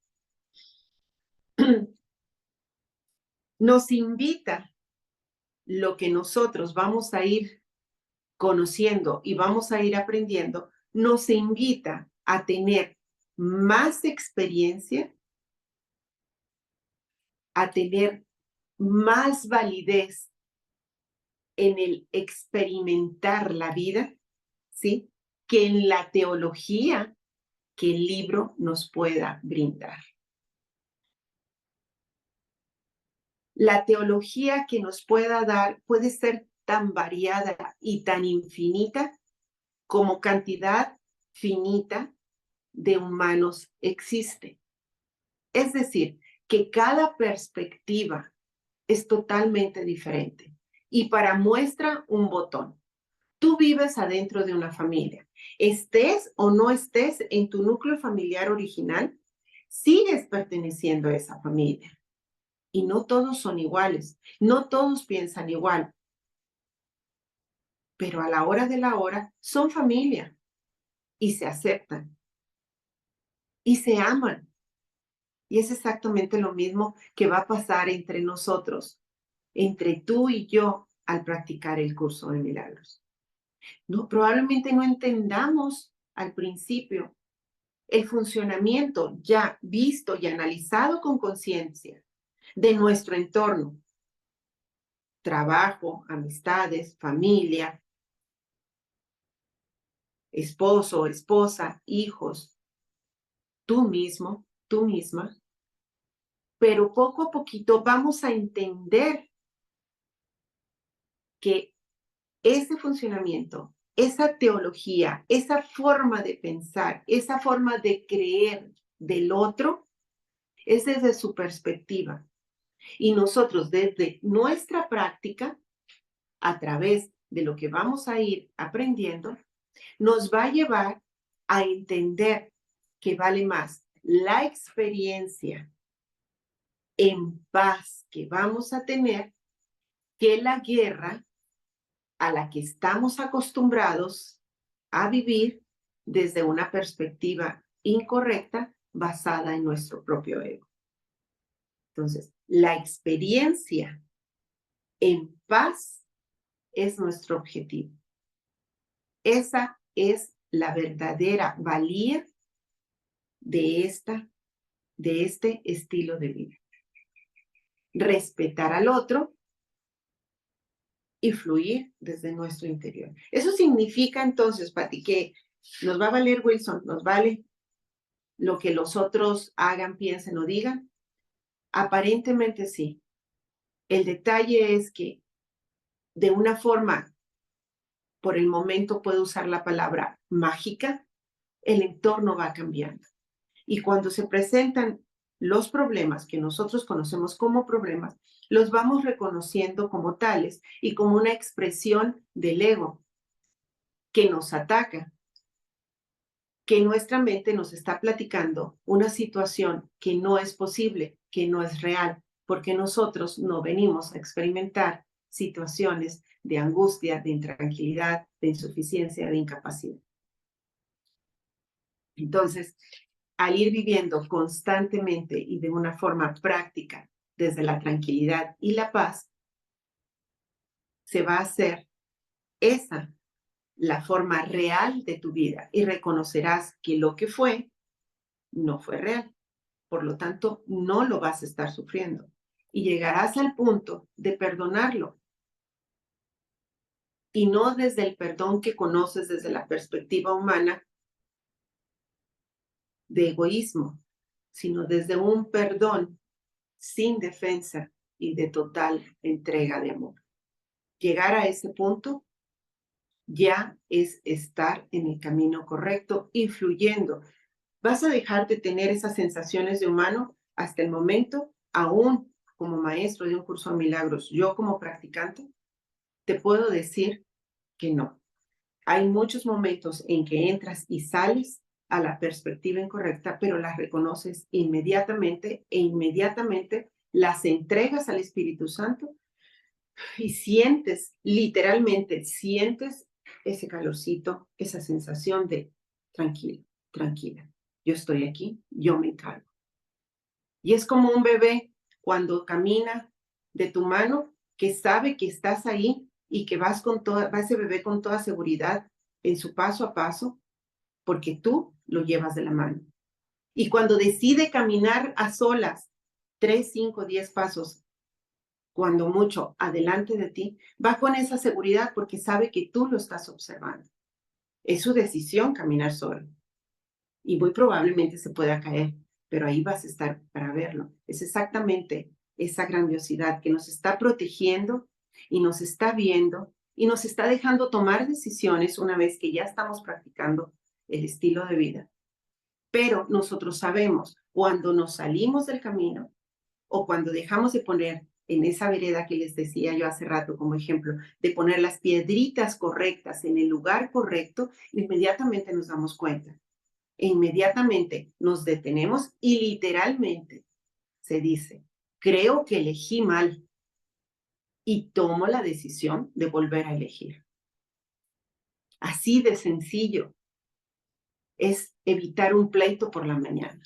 Nos invita lo que nosotros vamos a ir conociendo y vamos a ir aprendiendo, nos invita a tener más experiencia, a tener más validez en el experimentar la vida, ¿sí? Que en la teología que el libro nos pueda brindar. La teología que nos pueda dar puede ser tan variada y tan infinita como cantidad finita de humanos existe. Es decir, que cada perspectiva es totalmente diferente. Y para muestra un botón. Tú vives adentro de una familia. Estés o no estés en tu núcleo familiar original, sigues perteneciendo a esa familia. Y no todos son iguales, no todos piensan igual. Pero a la hora de la hora son familia y se aceptan y se aman. Y es exactamente lo mismo que va a pasar entre nosotros, entre tú y yo, al practicar el curso de milagros. No, probablemente no entendamos al principio el funcionamiento ya visto y analizado con conciencia de nuestro entorno, trabajo, amistades, familia, esposo, esposa, hijos, tú mismo, tú misma, pero poco a poquito vamos a entender que ese funcionamiento, esa teología, esa forma de pensar, esa forma de creer del otro es desde su perspectiva. Y nosotros desde nuestra práctica, a través de lo que vamos a ir aprendiendo, nos va a llevar a entender que vale más la experiencia en paz que vamos a tener que la guerra a la que estamos acostumbrados a vivir desde una perspectiva incorrecta basada en nuestro propio ego. Entonces, la experiencia en paz es nuestro objetivo. Esa es la verdadera valía de este estilo de vida. Respetar al otro y fluir desde nuestro interior. Eso significa entonces, Pati, que nos va a valer, Wilson, nos vale lo que los otros hagan, piensen o digan. Aparentemente sí. El detalle es que de una forma, por el momento puedo usar la palabra mágica, el entorno va cambiando. Y cuando se presentan los problemas que nosotros conocemos como problemas, los vamos reconociendo como tales y como una expresión del ego que nos ataca, que nuestra mente nos está platicando una situación que no es posible, que no es real, porque nosotros no venimos a experimentar situaciones de angustia, de intranquilidad, de insuficiencia, de incapacidad. Entonces, al ir viviendo constantemente y de una forma práctica desde la tranquilidad y la paz, se va a hacer esa la forma real de tu vida y reconocerás que lo que fue no fue real. Por lo tanto, no lo vas a estar sufriendo y llegarás al punto de perdonarlo. Y no desde el perdón que conoces desde la perspectiva humana de egoísmo, sino desde un perdón sin defensa y de total entrega de amor. Llegar a ese punto ya es estar en el camino correcto y fluyendo. Vas a dejar de tener esas sensaciones de humano hasta el momento, aún como maestro de un curso de milagros, yo como practicante, te puedo decir que no. Hay muchos momentos en que entras y sales a la perspectiva incorrecta, pero las reconoces inmediatamente e inmediatamente las entregas al Espíritu Santo y sientes, literalmente, sientes ese calorcito, esa sensación de tranquila, tranquila. Yo estoy aquí, yo me encargo. Y es como un bebé cuando camina de tu mano, que sabe que estás ahí y que va ese bebé con toda seguridad en su paso a paso, porque tú lo llevas de la mano. Y cuando decide caminar a solas, 3, 5, 10 pasos, cuando mucho, adelante de ti, va con esa seguridad porque sabe que tú lo estás observando. Es su decisión caminar solo. Y muy probablemente se pueda caer, pero ahí vas a estar para verlo. Es exactamente esa grandiosidad que nos está protegiendo y nos está viendo y nos está dejando tomar decisiones una vez que ya estamos practicando el estilo de vida. Pero nosotros sabemos cuando nos salimos del camino o cuando dejamos de poner en esa vereda que les decía yo hace rato como ejemplo, de poner las piedritas correctas en el lugar correcto, inmediatamente nos damos cuenta. E inmediatamente nos detenemos y literalmente se dice, creo que elegí mal y tomo la decisión de volver a elegir. Así de sencillo es evitar un pleito por la mañana.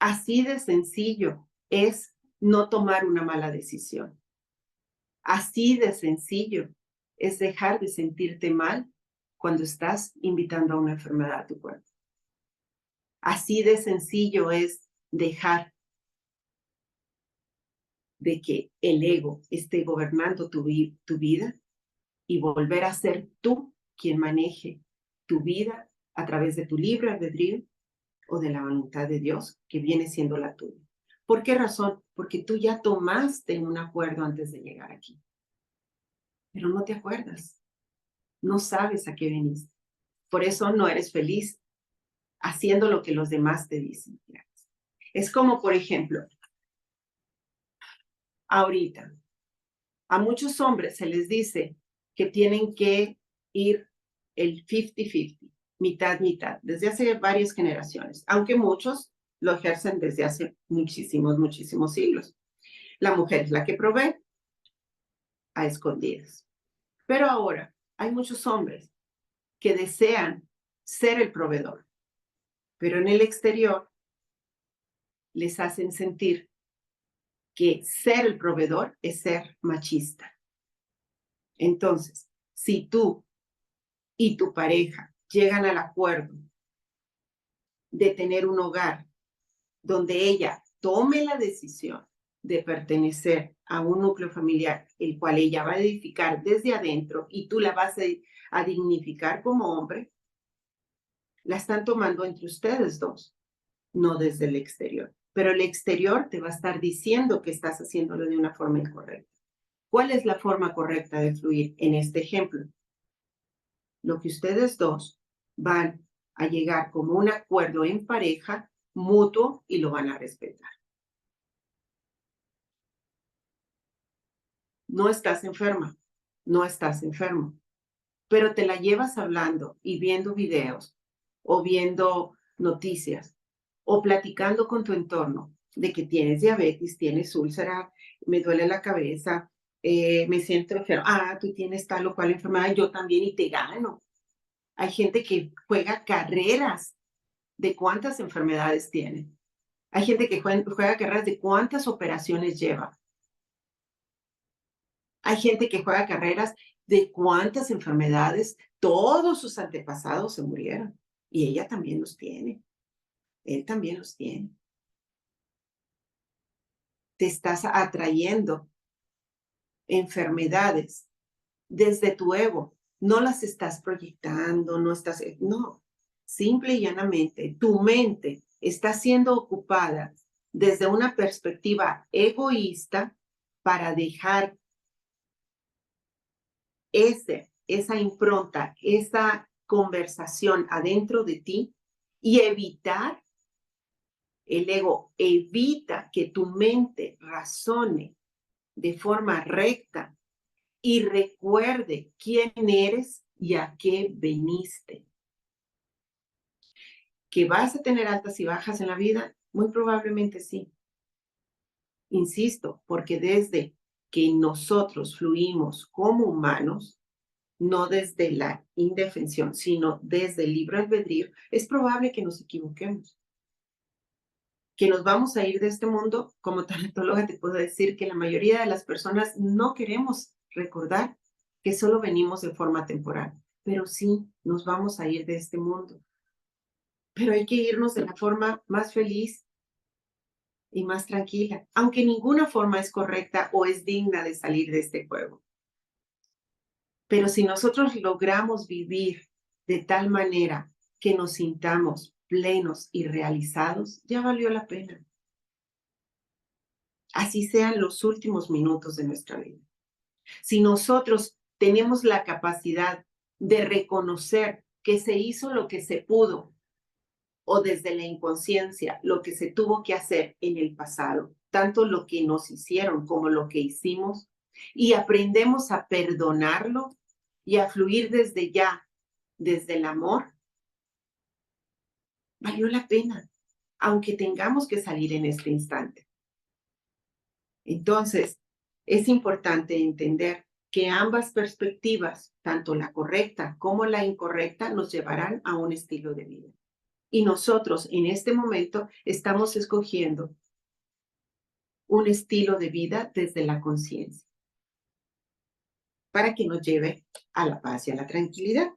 Así de sencillo es no tomar una mala decisión. Así de sencillo es dejar de sentirte mal cuando estás invitando a una enfermedad a tu cuerpo. Así de sencillo es dejar de que el ego esté gobernando tu vida y volver a ser tú quien maneje tu vida a través de tu libre albedrío o de la voluntad de Dios, que viene siendo la tuya. ¿Por qué razón? Porque tú ya tomaste un acuerdo antes de llegar aquí. Pero no te acuerdas, no sabes a qué viniste. Por eso no eres feliz. haciendo lo que los demás te dicen. Es como, por ejemplo, ahorita, a muchos hombres se les dice que tienen que ir el 50-50, mitad, desde hace varias generaciones, aunque muchos lo ejercen desde hace muchísimos siglos. La mujer es la que provee a escondidas. Pero ahora hay muchos hombres que desean ser el proveedor, pero en el exterior les hacen sentir que ser el proveedor es ser machista. Entonces, si tú y tu pareja llegan al acuerdo de tener un hogar donde ella tome la decisión de pertenecer a un núcleo familiar, el cual ella va a edificar desde adentro y tú la vas a dignificar como hombre, la están tomando entre ustedes dos, no desde el exterior. Pero el exterior te va a estar diciendo que estás haciéndolo de una forma incorrecta. ¿Cuál es la forma correcta de fluir en este ejemplo? Lo que ustedes dos van a llegar como un acuerdo en pareja mutuo y lo van a respetar. No estás enferma, no estás enfermo, pero te la llevas hablando y viendo videos o viendo noticias o platicando con tu entorno de que tienes diabetes, tienes úlcera, me duele la cabeza, me siento enfermo, tú tienes tal o cual enfermedad, yo también y te gano. Hay gente que juega carreras de cuántas enfermedades tiene. Hay gente que juega carreras de cuántas operaciones lleva. Hay gente que juega carreras de cuántas enfermedades todos sus antepasados se murieron. Y ella también los tiene. Él también los tiene. Te estás atrayendo enfermedades desde tu ego. No las estás proyectando, no. Simple y llanamente, tu mente está siendo ocupada desde una perspectiva egoísta para dejar esa impronta, esa conversación adentro de ti y evitar, el ego evita que tu mente razone de forma recta y recuerde quién eres y a qué veniste. ¿Que vas a tener altas y bajas en la vida? Muy probablemente sí. Insisto, porque desde que nosotros fluimos como humanos, no desde la indefensión, sino desde el libre albedrío, es probable que nos equivoquemos. Que nos vamos a ir de este mundo, como tanatóloga te puedo decir que la mayoría de las personas no queremos recordar que solo venimos de forma temporal, pero sí nos vamos a ir de este mundo. Pero hay que irnos de la forma más feliz y más tranquila, aunque ninguna forma es correcta o es digna de salir de este juego. Pero si nosotros logramos vivir de tal manera que nos sintamos plenos y realizados, ya valió la pena. Así sean los últimos minutos de nuestra vida. Si nosotros tenemos la capacidad de reconocer que se hizo lo que se pudo o desde la inconsciencia lo que se tuvo que hacer en el pasado, tanto lo que nos hicieron como lo que hicimos, y aprendemos a perdonarlo y a fluir desde ya, desde el amor, valió la pena, aunque tengamos que salir en este instante. Entonces, es importante entender que ambas perspectivas, tanto la correcta como la incorrecta, nos llevarán a un estilo de vida. Y nosotros en este momento estamos escogiendo un estilo de vida desde la conciencia para que nos lleve a la paz y a la tranquilidad.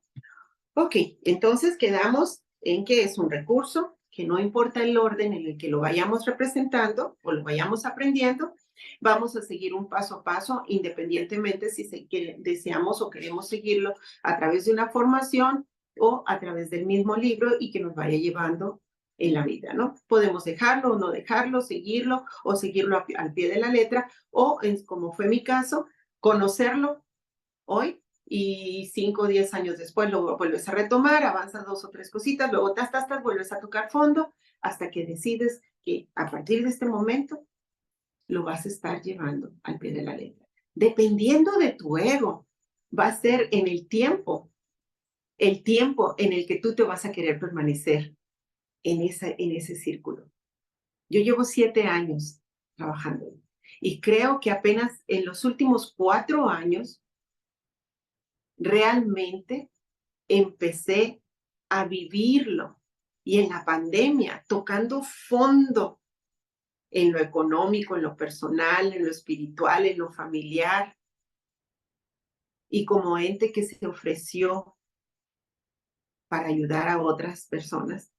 Ok, entonces quedamos en que es un recurso, que no importa el orden en el que lo vayamos representando o lo vayamos aprendiendo, vamos a seguir un paso a paso, independientemente si deseamos o queremos seguirlo a través de una formación o a través del mismo libro y que nos vaya llevando en la vida, ¿no? Podemos dejarlo o no dejarlo, seguirlo o seguirlo al pie de la letra o, como fue mi caso, conocerlo hoy y 5 o 10 años después lo vuelves a retomar, avanzas 2 o 3 cositas, luego vuelves a tocar fondo, hasta que decides que a partir de este momento lo vas a estar llevando al pie de la letra. Dependiendo de tu ego, va a ser en el tiempo en el que tú te vas a querer permanecer en ese círculo. Yo llevo 7 años trabajando y creo que apenas en los últimos 4 años realmente empecé a vivirlo. Y en la pandemia, tocando fondo en lo económico, en lo personal, en lo espiritual, en lo familiar, y como ente que se ofreció para ayudar a otras personas,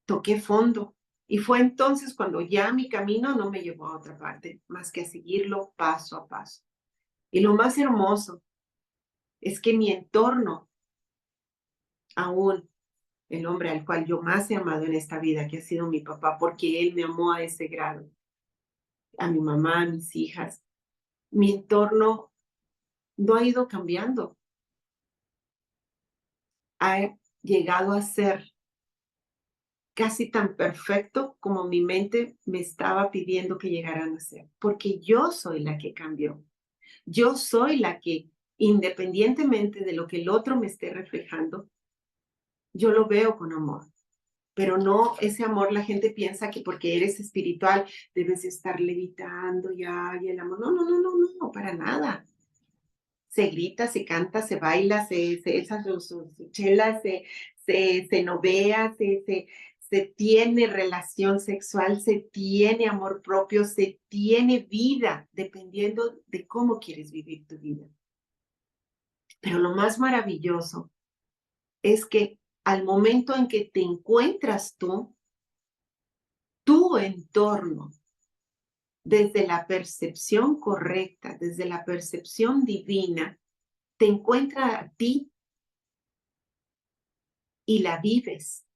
toqué fondo. Y fue entonces cuando ya mi camino no me llevó a otra parte, más que a seguirlo paso a paso. Y lo más hermoso es que mi entorno, aún el hombre al cual yo más he amado en esta vida, que ha sido mi papá, porque él me amó a ese grado, a mi mamá, a mis hijas, mi entorno no ha ido cambiando. Ha llegado a ser casi tan perfecto como mi mente me estaba pidiendo que llegaran a ser, porque yo soy la que cambió. Yo soy la que, independientemente de lo que el otro me esté reflejando, yo lo veo con amor. Pero no ese amor, la gente piensa que porque eres espiritual debes estar levitando ya y el amor. No, no, no, no, no, para nada. Se grita, se canta, se baila, se echa sus chelas, se novea, se tiene relación sexual, se tiene amor propio, se tiene vida, dependiendo de cómo quieres vivir tu vida. Pero lo más maravilloso es que al momento en que te encuentras tú, tu entorno, desde la percepción correcta, desde la percepción divina, te encuentra a ti y la vives.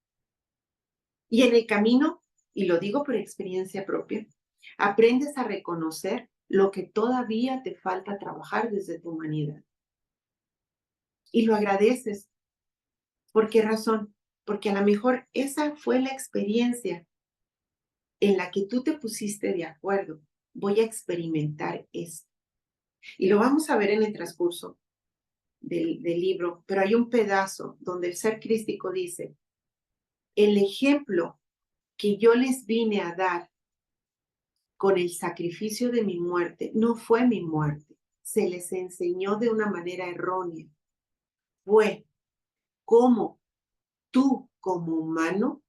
Y en el camino, y lo digo por experiencia propia, aprendes a reconocer lo que todavía te falta trabajar desde tu humanidad. Y lo agradeces. ¿Por qué razón? Porque a lo mejor esa fue la experiencia en la que tú te pusiste de acuerdo. Voy a experimentar esto. Y lo vamos a ver en el transcurso del libro, pero hay un pedazo donde el ser crístico dice, el ejemplo que yo les vine a dar con el sacrificio de mi muerte no fue mi muerte, se les enseñó de una manera errónea. Fue cómo tú como humano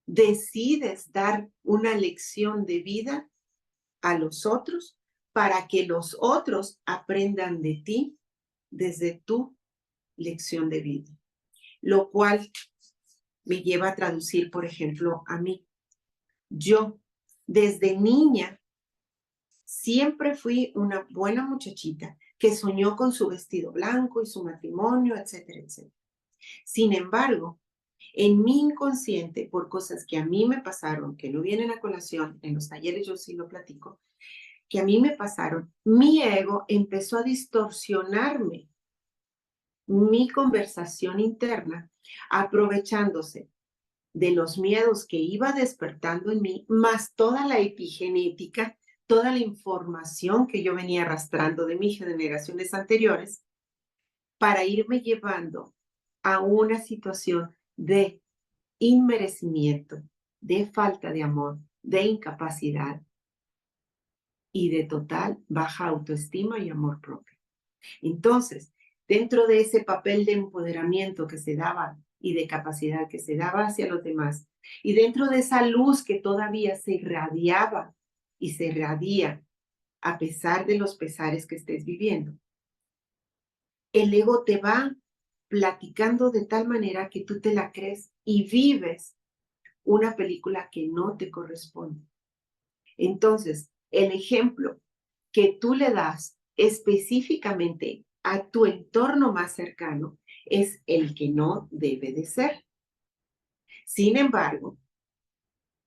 decides dar una lección de vida a los otros para que los otros aprendan de ti desde tu lección de vida. Lo cual me lleva a traducir, por ejemplo, a mí. Yo, desde niña, siempre fui una buena muchachita que soñó con su vestido blanco y su matrimonio, etcétera, etcétera. Sin embargo, en mi inconsciente, por cosas que a mí me pasaron, que no vienen a colación, en los talleres yo sí lo platico, que a mí me pasaron, mi ego empezó a distorsionarme mi conversación interna, aprovechándose de los miedos que iba despertando en mí, más toda la epigenética, toda la información que yo venía arrastrando de mis generaciones anteriores, para irme llevando a una situación de inmerecimiento, de falta de amor, de incapacidad y de total baja autoestima y amor propio. Entonces, dentro de ese papel de empoderamiento que se daba y de capacidad que se daba hacia los demás, y dentro de esa luz que todavía se irradiaba y se irradia a pesar de los pesares que estés viviendo, el ego te va platicando de tal manera que tú te la crees y vives una película que no te corresponde. Entonces, el ejemplo que tú le das específicamente a tu entorno más cercano es el que no debe de ser. Sin embargo,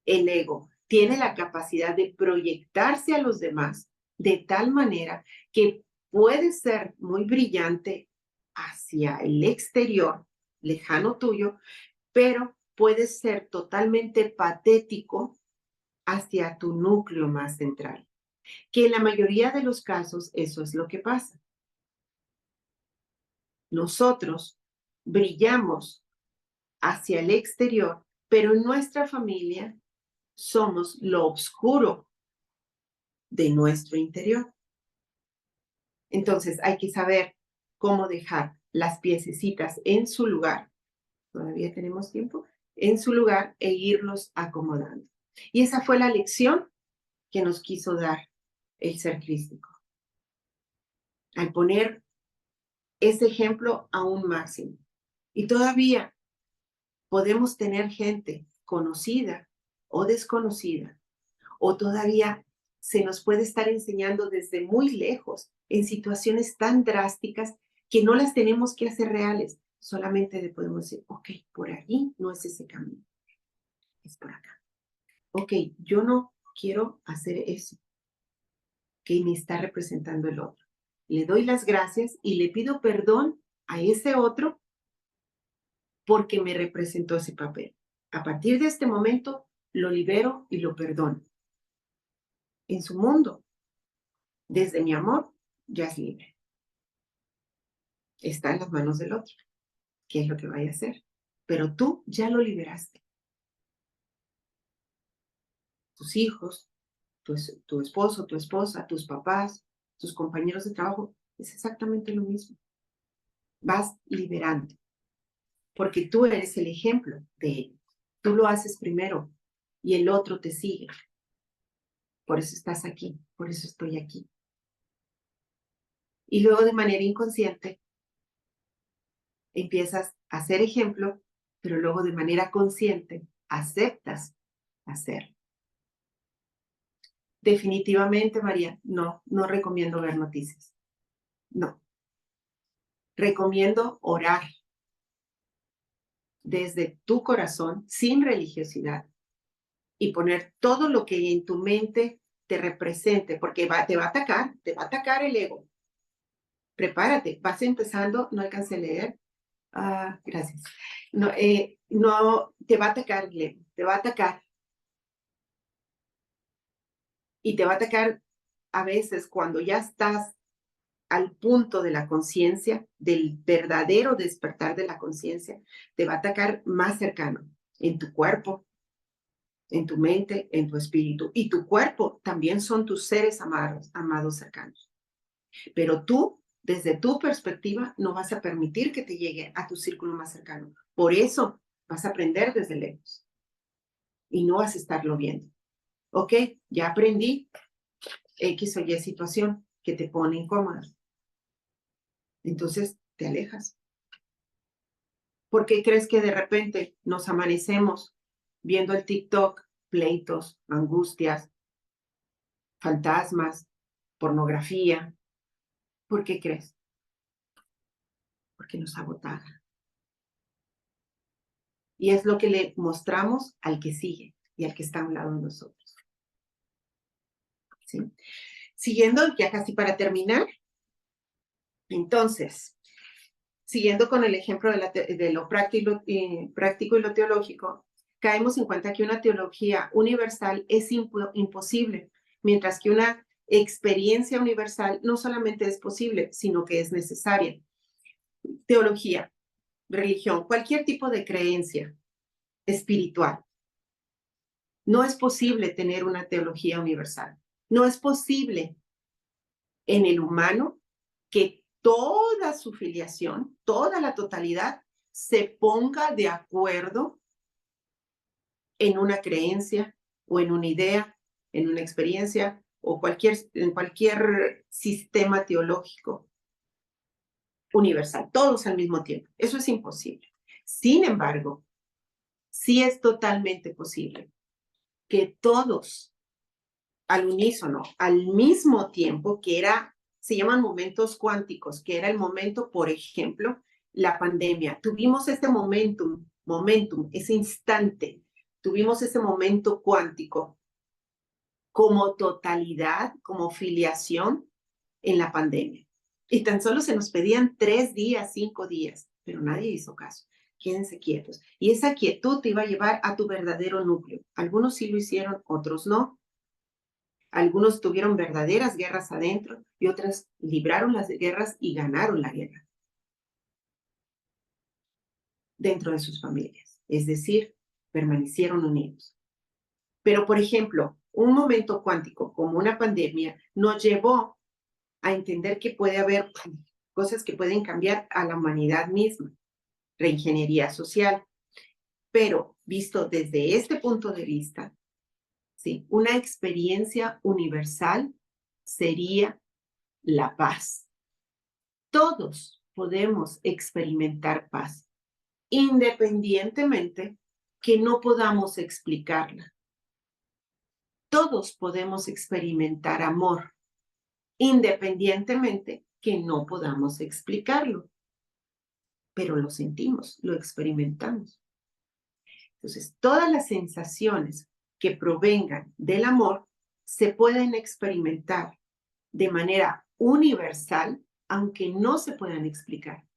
el ego tiene la capacidad de proyectarse a los demás de tal manera que puede ser muy brillante hacia el exterior, lejano tuyo, pero puede ser totalmente patético hacia tu núcleo más central. Que en la mayoría de los casos eso es lo que pasa. Nosotros brillamos hacia el exterior, pero en nuestra familia somos lo oscuro de nuestro interior. Entonces hay que saber cómo dejar las piececitas en su lugar. Todavía tenemos tiempo. En su lugar e irlos acomodando. Y esa fue la lección que nos quiso dar el ser crístico. Al poner ese ejemplo a un máximo. Y todavía podemos tener gente conocida o desconocida, o todavía se nos puede estar enseñando desde muy lejos en situaciones tan drásticas que no las tenemos que hacer reales. Solamente le podemos decir, ok, por ahí no es ese camino, es por acá. Ok, yo no quiero hacer eso que me está representando el otro. Le doy las gracias y le pido perdón a ese otro porque me representó ese papel. A partir de este momento, lo libero y lo perdono. En su mundo, desde mi amor, ya es libre. Está en las manos del otro. ¿Qué es lo que vaya a hacer? Pero tú ya lo liberaste. Tus hijos, tu esposo, tu esposa, tus papás, tus compañeros de trabajo, es exactamente lo mismo. Vas liberando, porque tú eres el ejemplo de ello. Tú lo haces primero y el otro te sigue. Por eso estás aquí, por eso estoy aquí. Y luego de manera inconsciente empiezas a ser ejemplo, pero luego de manera consciente aceptas hacer. Definitivamente, María, no recomiendo ver noticias. No. Recomiendo orar desde tu corazón, sin religiosidad, y poner todo lo que en tu mente te represente, porque te va a atacar el ego. Prepárate, vas empezando, no alcancé a leer. Gracias. No, te va a atacar el ego, te va a atacar. Y te va a atacar a veces cuando ya estás al punto de la conciencia, del verdadero despertar de la conciencia, te va a atacar más cercano, en tu cuerpo, en tu mente, en tu espíritu. Y tu cuerpo también son tus seres amados cercanos. Pero tú, desde tu perspectiva, no vas a permitir que te llegue a tu círculo más cercano. Por eso vas a aprender desde lejos. Y no vas a estarlo viendo. Ok, ya aprendí X o Y situación que te pone incómoda. Entonces te alejas. ¿Por qué crees que de repente nos amanecemos viendo el TikTok, pleitos, angustias, fantasmas, pornografía? ¿Por qué crees? Porque nos sabotaja. Y es lo que le mostramos al que sigue y al que está a un lado de nosotros. ¿Sí? Siguiendo, ya casi para terminar, entonces, siguiendo con el ejemplo de lo práctico y lo teológico, caemos en cuenta que una teología universal es imposible, mientras que una experiencia universal no solamente es posible, sino que es necesaria. Teología, religión, cualquier tipo de creencia espiritual. No es posible tener una teología universal. No es posible en el humano que toda su filiación, toda la totalidad, se ponga de acuerdo en una creencia o en una idea, en una experiencia o en cualquier sistema teológico universal, todos al mismo tiempo. Eso es imposible. Sin embargo, sí es totalmente posible que todos al unísono, al mismo tiempo, se llaman momentos cuánticos, que era el momento, por ejemplo, la pandemia. Tuvimos este momentum, ese instante, tuvimos ese momento cuántico como totalidad, como filiación en la pandemia. Y tan solo se nos pedían 3 días, 5 días, pero nadie hizo caso. Quédense quietos. Y esa quietud te iba a llevar a tu verdadero núcleo. Algunos sí lo hicieron, otros no. Algunos tuvieron verdaderas guerras adentro y otras libraron las guerras y ganaron la guerra dentro de sus familias. Es decir, permanecieron unidos. Pero, por ejemplo, un momento cuántico como una pandemia nos llevó a entender que puede haber cosas que pueden cambiar a la humanidad misma, reingeniería social. Pero visto desde este punto de vista, ¿sí? Una experiencia universal sería la paz. Todos podemos experimentar paz, independientemente que no podamos explicarla. Todos podemos experimentar amor, independientemente que no podamos explicarlo. Pero lo sentimos, lo experimentamos. Entonces, todas las sensaciones que provengan del amor se pueden experimentar de manera universal, aunque no se puedan explicar.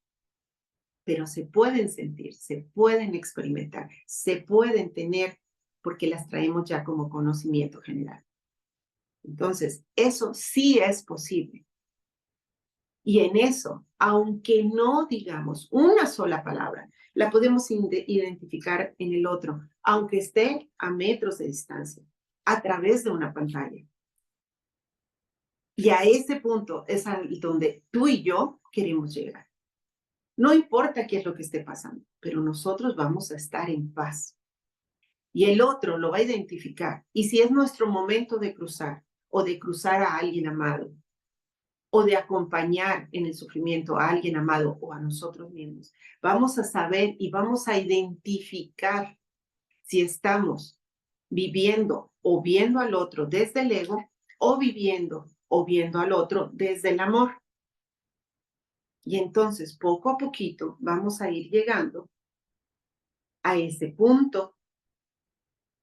Pero se pueden sentir, se pueden experimentar, se pueden tener, porque las traemos ya como conocimiento general. Entonces, eso sí es posible. Y en eso, aunque no digamos una sola palabra, la podemos identificar en el otro, aunque esté a metros de distancia, a través de una pantalla. Y a ese punto es donde tú y yo queremos llegar. No importa qué es lo que esté pasando, pero nosotros vamos a estar en paz. Y el otro lo va a identificar. Y si es nuestro momento de cruzar o de cruzar a alguien amado, o de acompañar en el sufrimiento a alguien amado o a nosotros mismos, vamos a saber y vamos a identificar si estamos viviendo o viendo al otro desde el ego o viviendo o viendo al otro desde el amor. Y entonces, poco a poquito, vamos a ir llegando a ese punto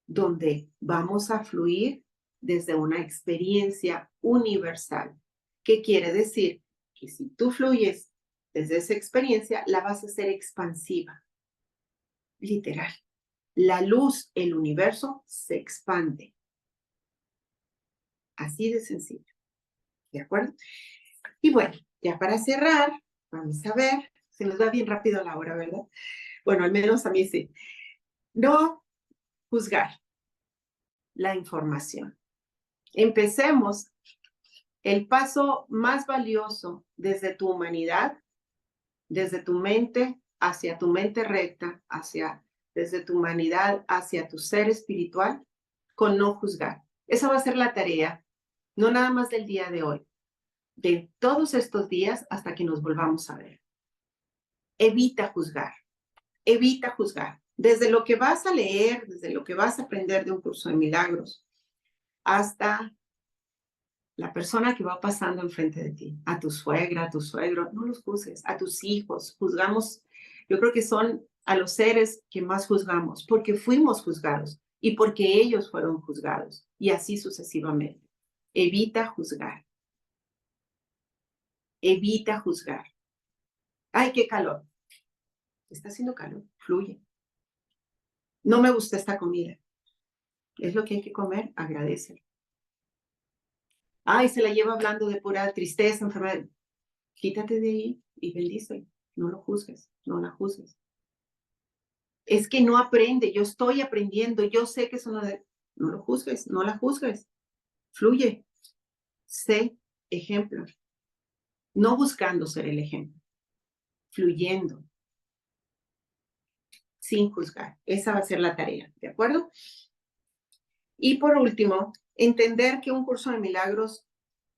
donde vamos a fluir desde una experiencia universal. ¿Qué quiere decir? Que si tú fluyes desde esa experiencia, la vas a hacer expansiva. Literal. La luz, el universo, se expande. Así de sencillo. ¿De acuerdo? Y bueno, ya para cerrar, vamos a ver. Se nos da bien rápido la hora, ¿verdad? Bueno, al menos a mí sí. No juzgar la información. Empecemos. El paso más valioso desde tu humanidad, desde tu mente hacia tu mente recta, desde tu humanidad hacia tu ser espiritual, con no juzgar. Esa va a ser la tarea, no nada más del día de hoy, de todos estos días hasta que nos volvamos a ver. Evita juzgar, evita juzgar. Desde lo que vas a leer, desde lo que vas a aprender de un curso de milagros, hasta la persona que va pasando enfrente de ti, a tu suegra, a tu suegro, no los juzgues, a tus hijos, juzgamos, yo creo que son a los seres que más juzgamos, porque fuimos juzgados y porque ellos fueron juzgados, y así sucesivamente. Evita juzgar. Evita juzgar. ¡Ay, qué calor! Está haciendo calor, fluye. No me gusta esta comida. Es lo que hay que comer, agradece. Ay, se la lleva hablando de pura tristeza, enfermedad. Quítate de ahí y bendice. No lo juzgues, no la juzgues. Es que no aprende, yo estoy aprendiendo, yo sé que eso no... No lo juzgues, no la juzgues. Fluye. Sé ejemplo. No buscando ser el ejemplo. Fluyendo. Sin juzgar. Esa va a ser la tarea, ¿de acuerdo? Y por último, entender que un curso de milagros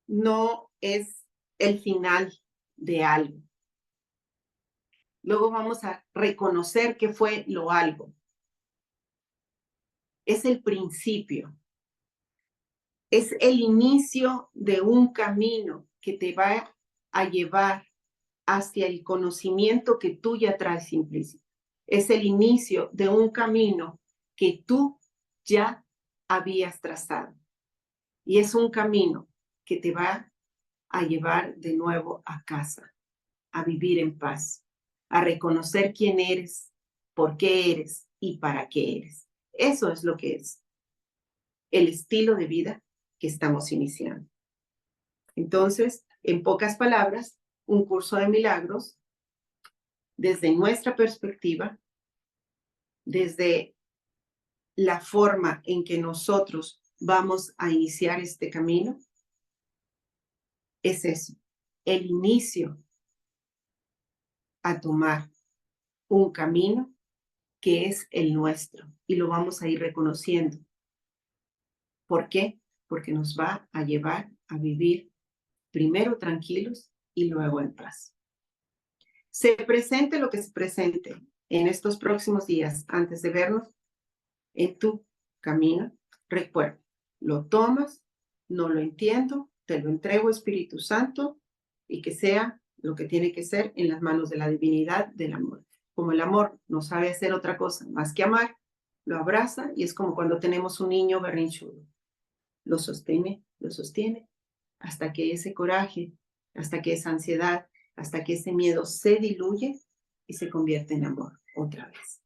no es el final de algo. Luego vamos a reconocer que fue lo algo. Es el principio. Es el inicio de un camino que te va a llevar hacia el conocimiento que tú ya traes implícito. Es el inicio de un camino que tú ya habías trazado. Y es un camino que te va a llevar de nuevo a casa, a vivir en paz, a reconocer quién eres, por qué eres y para qué eres. Eso es lo que es el estilo de vida que estamos iniciando. Entonces, en pocas palabras, un curso de milagros desde nuestra perspectiva, desde la forma en que nosotros vamos a iniciar este camino, es eso, el inicio a tomar un camino que es el nuestro y lo vamos a ir reconociendo. ¿Por qué? Porque nos va a llevar a vivir primero tranquilos y luego en paz. Se presente lo que se presente en estos próximos días antes de vernos en tu camino, recuerda, lo tomas, no lo entiendo, te lo entrego, Espíritu Santo, y que sea lo que tiene que ser en las manos de la divinidad del amor. Como el amor no sabe hacer otra cosa más que amar, lo abraza y es como cuando tenemos un niño berrinchudo. Lo sostiene, hasta que ese coraje, hasta que esa ansiedad, hasta que ese miedo se diluye y se convierte en amor otra vez.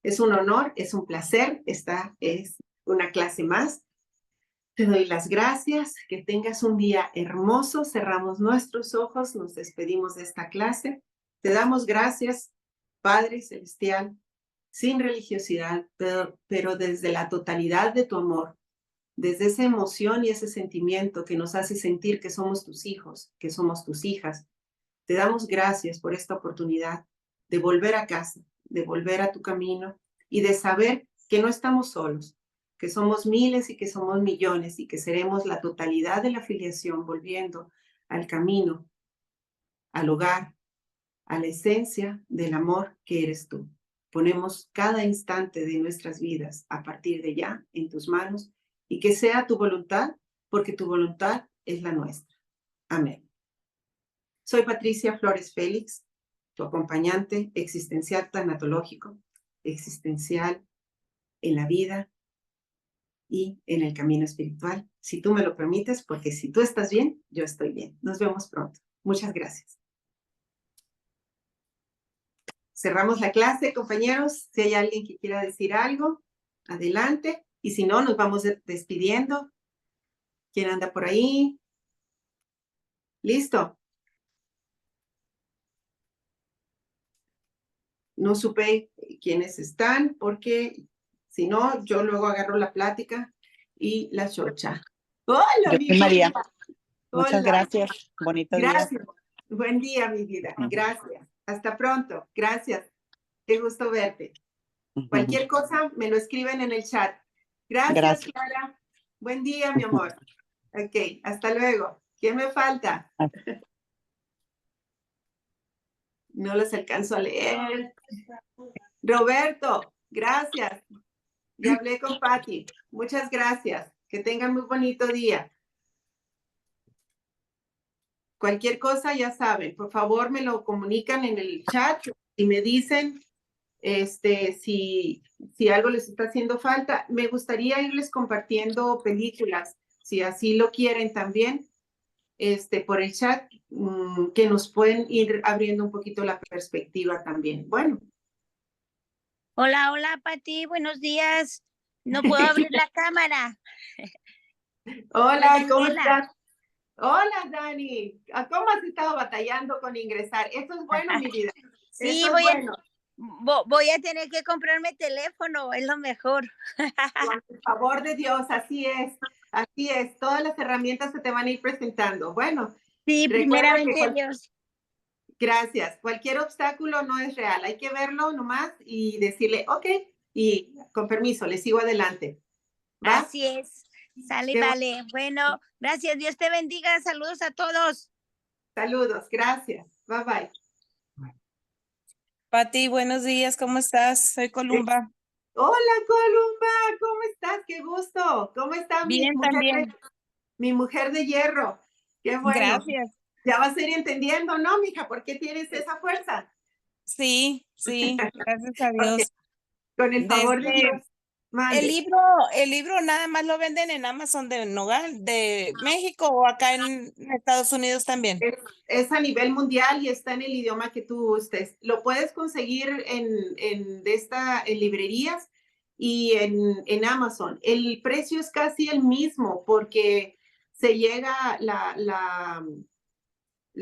Es un honor, es un placer, esta es una clase más. Te doy las gracias, que tengas un día hermoso, cerramos nuestros ojos, nos despedimos de esta clase. Te damos gracias, Padre Celestial, sin religiosidad, pero desde la totalidad de tu amor, desde esa emoción y ese sentimiento que nos hace sentir que somos tus hijos, que somos tus hijas. Te damos gracias por esta oportunidad de volver a casa, de volver a tu camino y de saber que no estamos solos, que somos miles y que somos millones y que seremos la totalidad de la filiación volviendo al camino, al hogar, a la esencia del amor que eres tú. Ponemos cada instante de nuestras vidas a partir de ya en tus manos y que sea tu voluntad, porque tu voluntad es la nuestra. Amén. Soy Patricia Flores Félix, tu acompañante existencial tanatológico, existencial en la vida y en el camino espiritual. Si tú me lo permites, porque si tú estás bien, yo estoy bien. Nos vemos pronto. Muchas gracias. Cerramos la clase, compañeros. Si hay alguien que quiera decir algo, adelante. Y si no, nos vamos despidiendo. ¿Quién anda por ahí? ¿Listo? No supe quiénes están, porque si no, yo luego agarro la plática y la chocha. Hola, Yo mi soy María. vida. Muchas Hola. gracias. Bonito día. Gracias. Buen día, mi vida. Gracias. Hasta pronto. Gracias. Qué gusto verte. Cualquier cosa me lo escriben en el chat. Gracias, Clara. Buen día, mi amor. Ok, hasta luego. ¿Quién me falta? No los alcanzo a leer. Roberto, gracias. Ya hablé con Patti. Muchas gracias. Que tengan muy bonito día. Cualquier cosa, ya saben, por favor me lo comunican en el chat y me dicen si algo les está haciendo falta. Me gustaría irles compartiendo películas, si así lo quieren también, por el chat, que nos pueden ir abriendo un poquito la perspectiva también. Bueno. Hola, hola, Pati, buenos días. No puedo abrir la cámara. Hola, ¿cómo estás? Hola, Dani. ¿Cómo has estado batallando con ingresar? Eso es bueno, mi vida. Sí, voy a tener que comprarme teléfono, es lo mejor. Por favor de Dios, así es. Así es. Todas las herramientas se te van a ir presentando. Bueno. Sí, primeramente Dios. Gracias. Cualquier obstáculo no es real. Hay que verlo nomás y decirle, ok, y con permiso, le sigo adelante. ¿Va? Así es. Sale, vale. Bueno, gracias. Dios te bendiga. Saludos a todos. Saludos. Gracias. Bye, bye. Pati, buenos días. ¿Cómo estás? Soy Columba. Hola, Columba. ¿Cómo estás? Qué gusto. ¿Cómo está Bien, mi mujer de hierro? Qué bueno. Gracias. Ya vas a ir entendiendo, ¿no, mija? ¿Por qué tienes esa fuerza? Sí, gracias a Dios. Okay. Con el favor de Dios. Mande. el libro nada más lo venden en Amazon de Nogal, de México o acá en Estados Unidos también. Es a nivel mundial y está en el idioma que tú gustes. Lo puedes conseguir en librerías y en Amazon. El precio es casi el mismo porque se llega la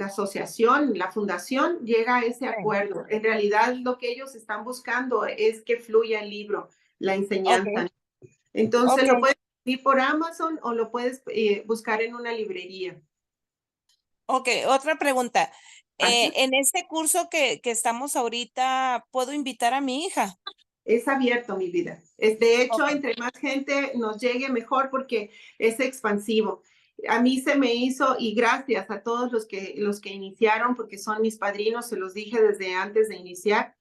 asociación, la fundación llega a ese acuerdo. En realidad lo que ellos están buscando es que fluya el libro, la enseñanza. Ok. Entonces Ok. lo puedes ir por Amazon o lo puedes buscar en una librería. Ok, otra pregunta. Ajá. En este curso que estamos ahorita, ¿puedo invitar a mi hija? Es abierto, mi vida. De hecho, Ok. entre más gente nos llegue, mejor porque es expansivo. A mí se me hizo, y gracias a todos los que iniciaron, porque son mis padrinos, se los dije desde antes de iniciar.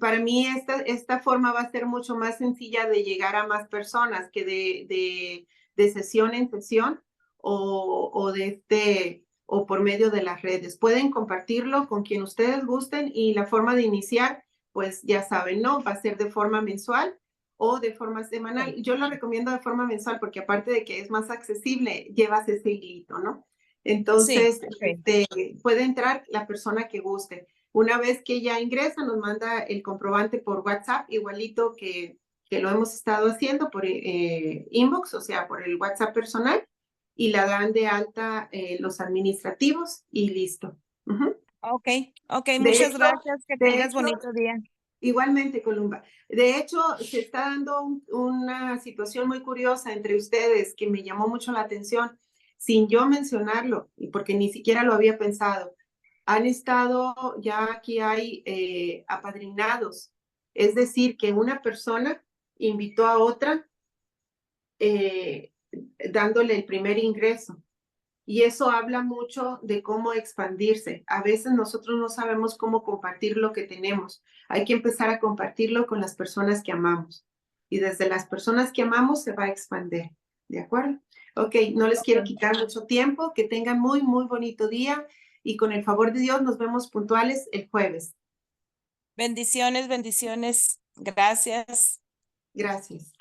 Para mí esta forma va a ser mucho más sencilla de llegar a más personas que de sesión en sesión o por medio de las redes. Pueden compartirlo con quien ustedes gusten y la forma de iniciar, pues ya saben, ¿no? Va a ser de forma mensual o de forma semanal. Sí. Yo lo recomiendo de forma mensual porque aparte de que es más accesible, llevas ese hilito, ¿no? Entonces, Ok. puede entrar la persona que guste. Una vez que ella ingresa, nos manda el comprobante por WhatsApp, igualito que lo hemos estado haciendo por inbox, o sea, por el WhatsApp personal, y la dan de alta los administrativos y listo. Ok, ok, De muchas hecho, gracias, que de tengas hecho, bonito día. igualmente, Columba. De hecho, se está dando una situación muy curiosa entre ustedes que me llamó mucho la atención, sin yo mencionarlo, y porque ni siquiera lo había pensado. Han estado, ya aquí hay apadrinados, es decir, que una persona invitó a otra eh, dándole el primer ingreso. Y eso habla mucho de cómo expandirse. A veces nosotros no sabemos cómo compartir lo que tenemos. Hay que empezar a compartirlo con las personas que amamos. Y desde las personas que amamos se va a expandir. ¿De acuerdo? Ok, no les quiero Ok. quitar mucho tiempo. Que tengan muy, muy bonito día. Y con el favor de Dios nos vemos puntuales el jueves. Bendiciones, bendiciones. Gracias. Gracias.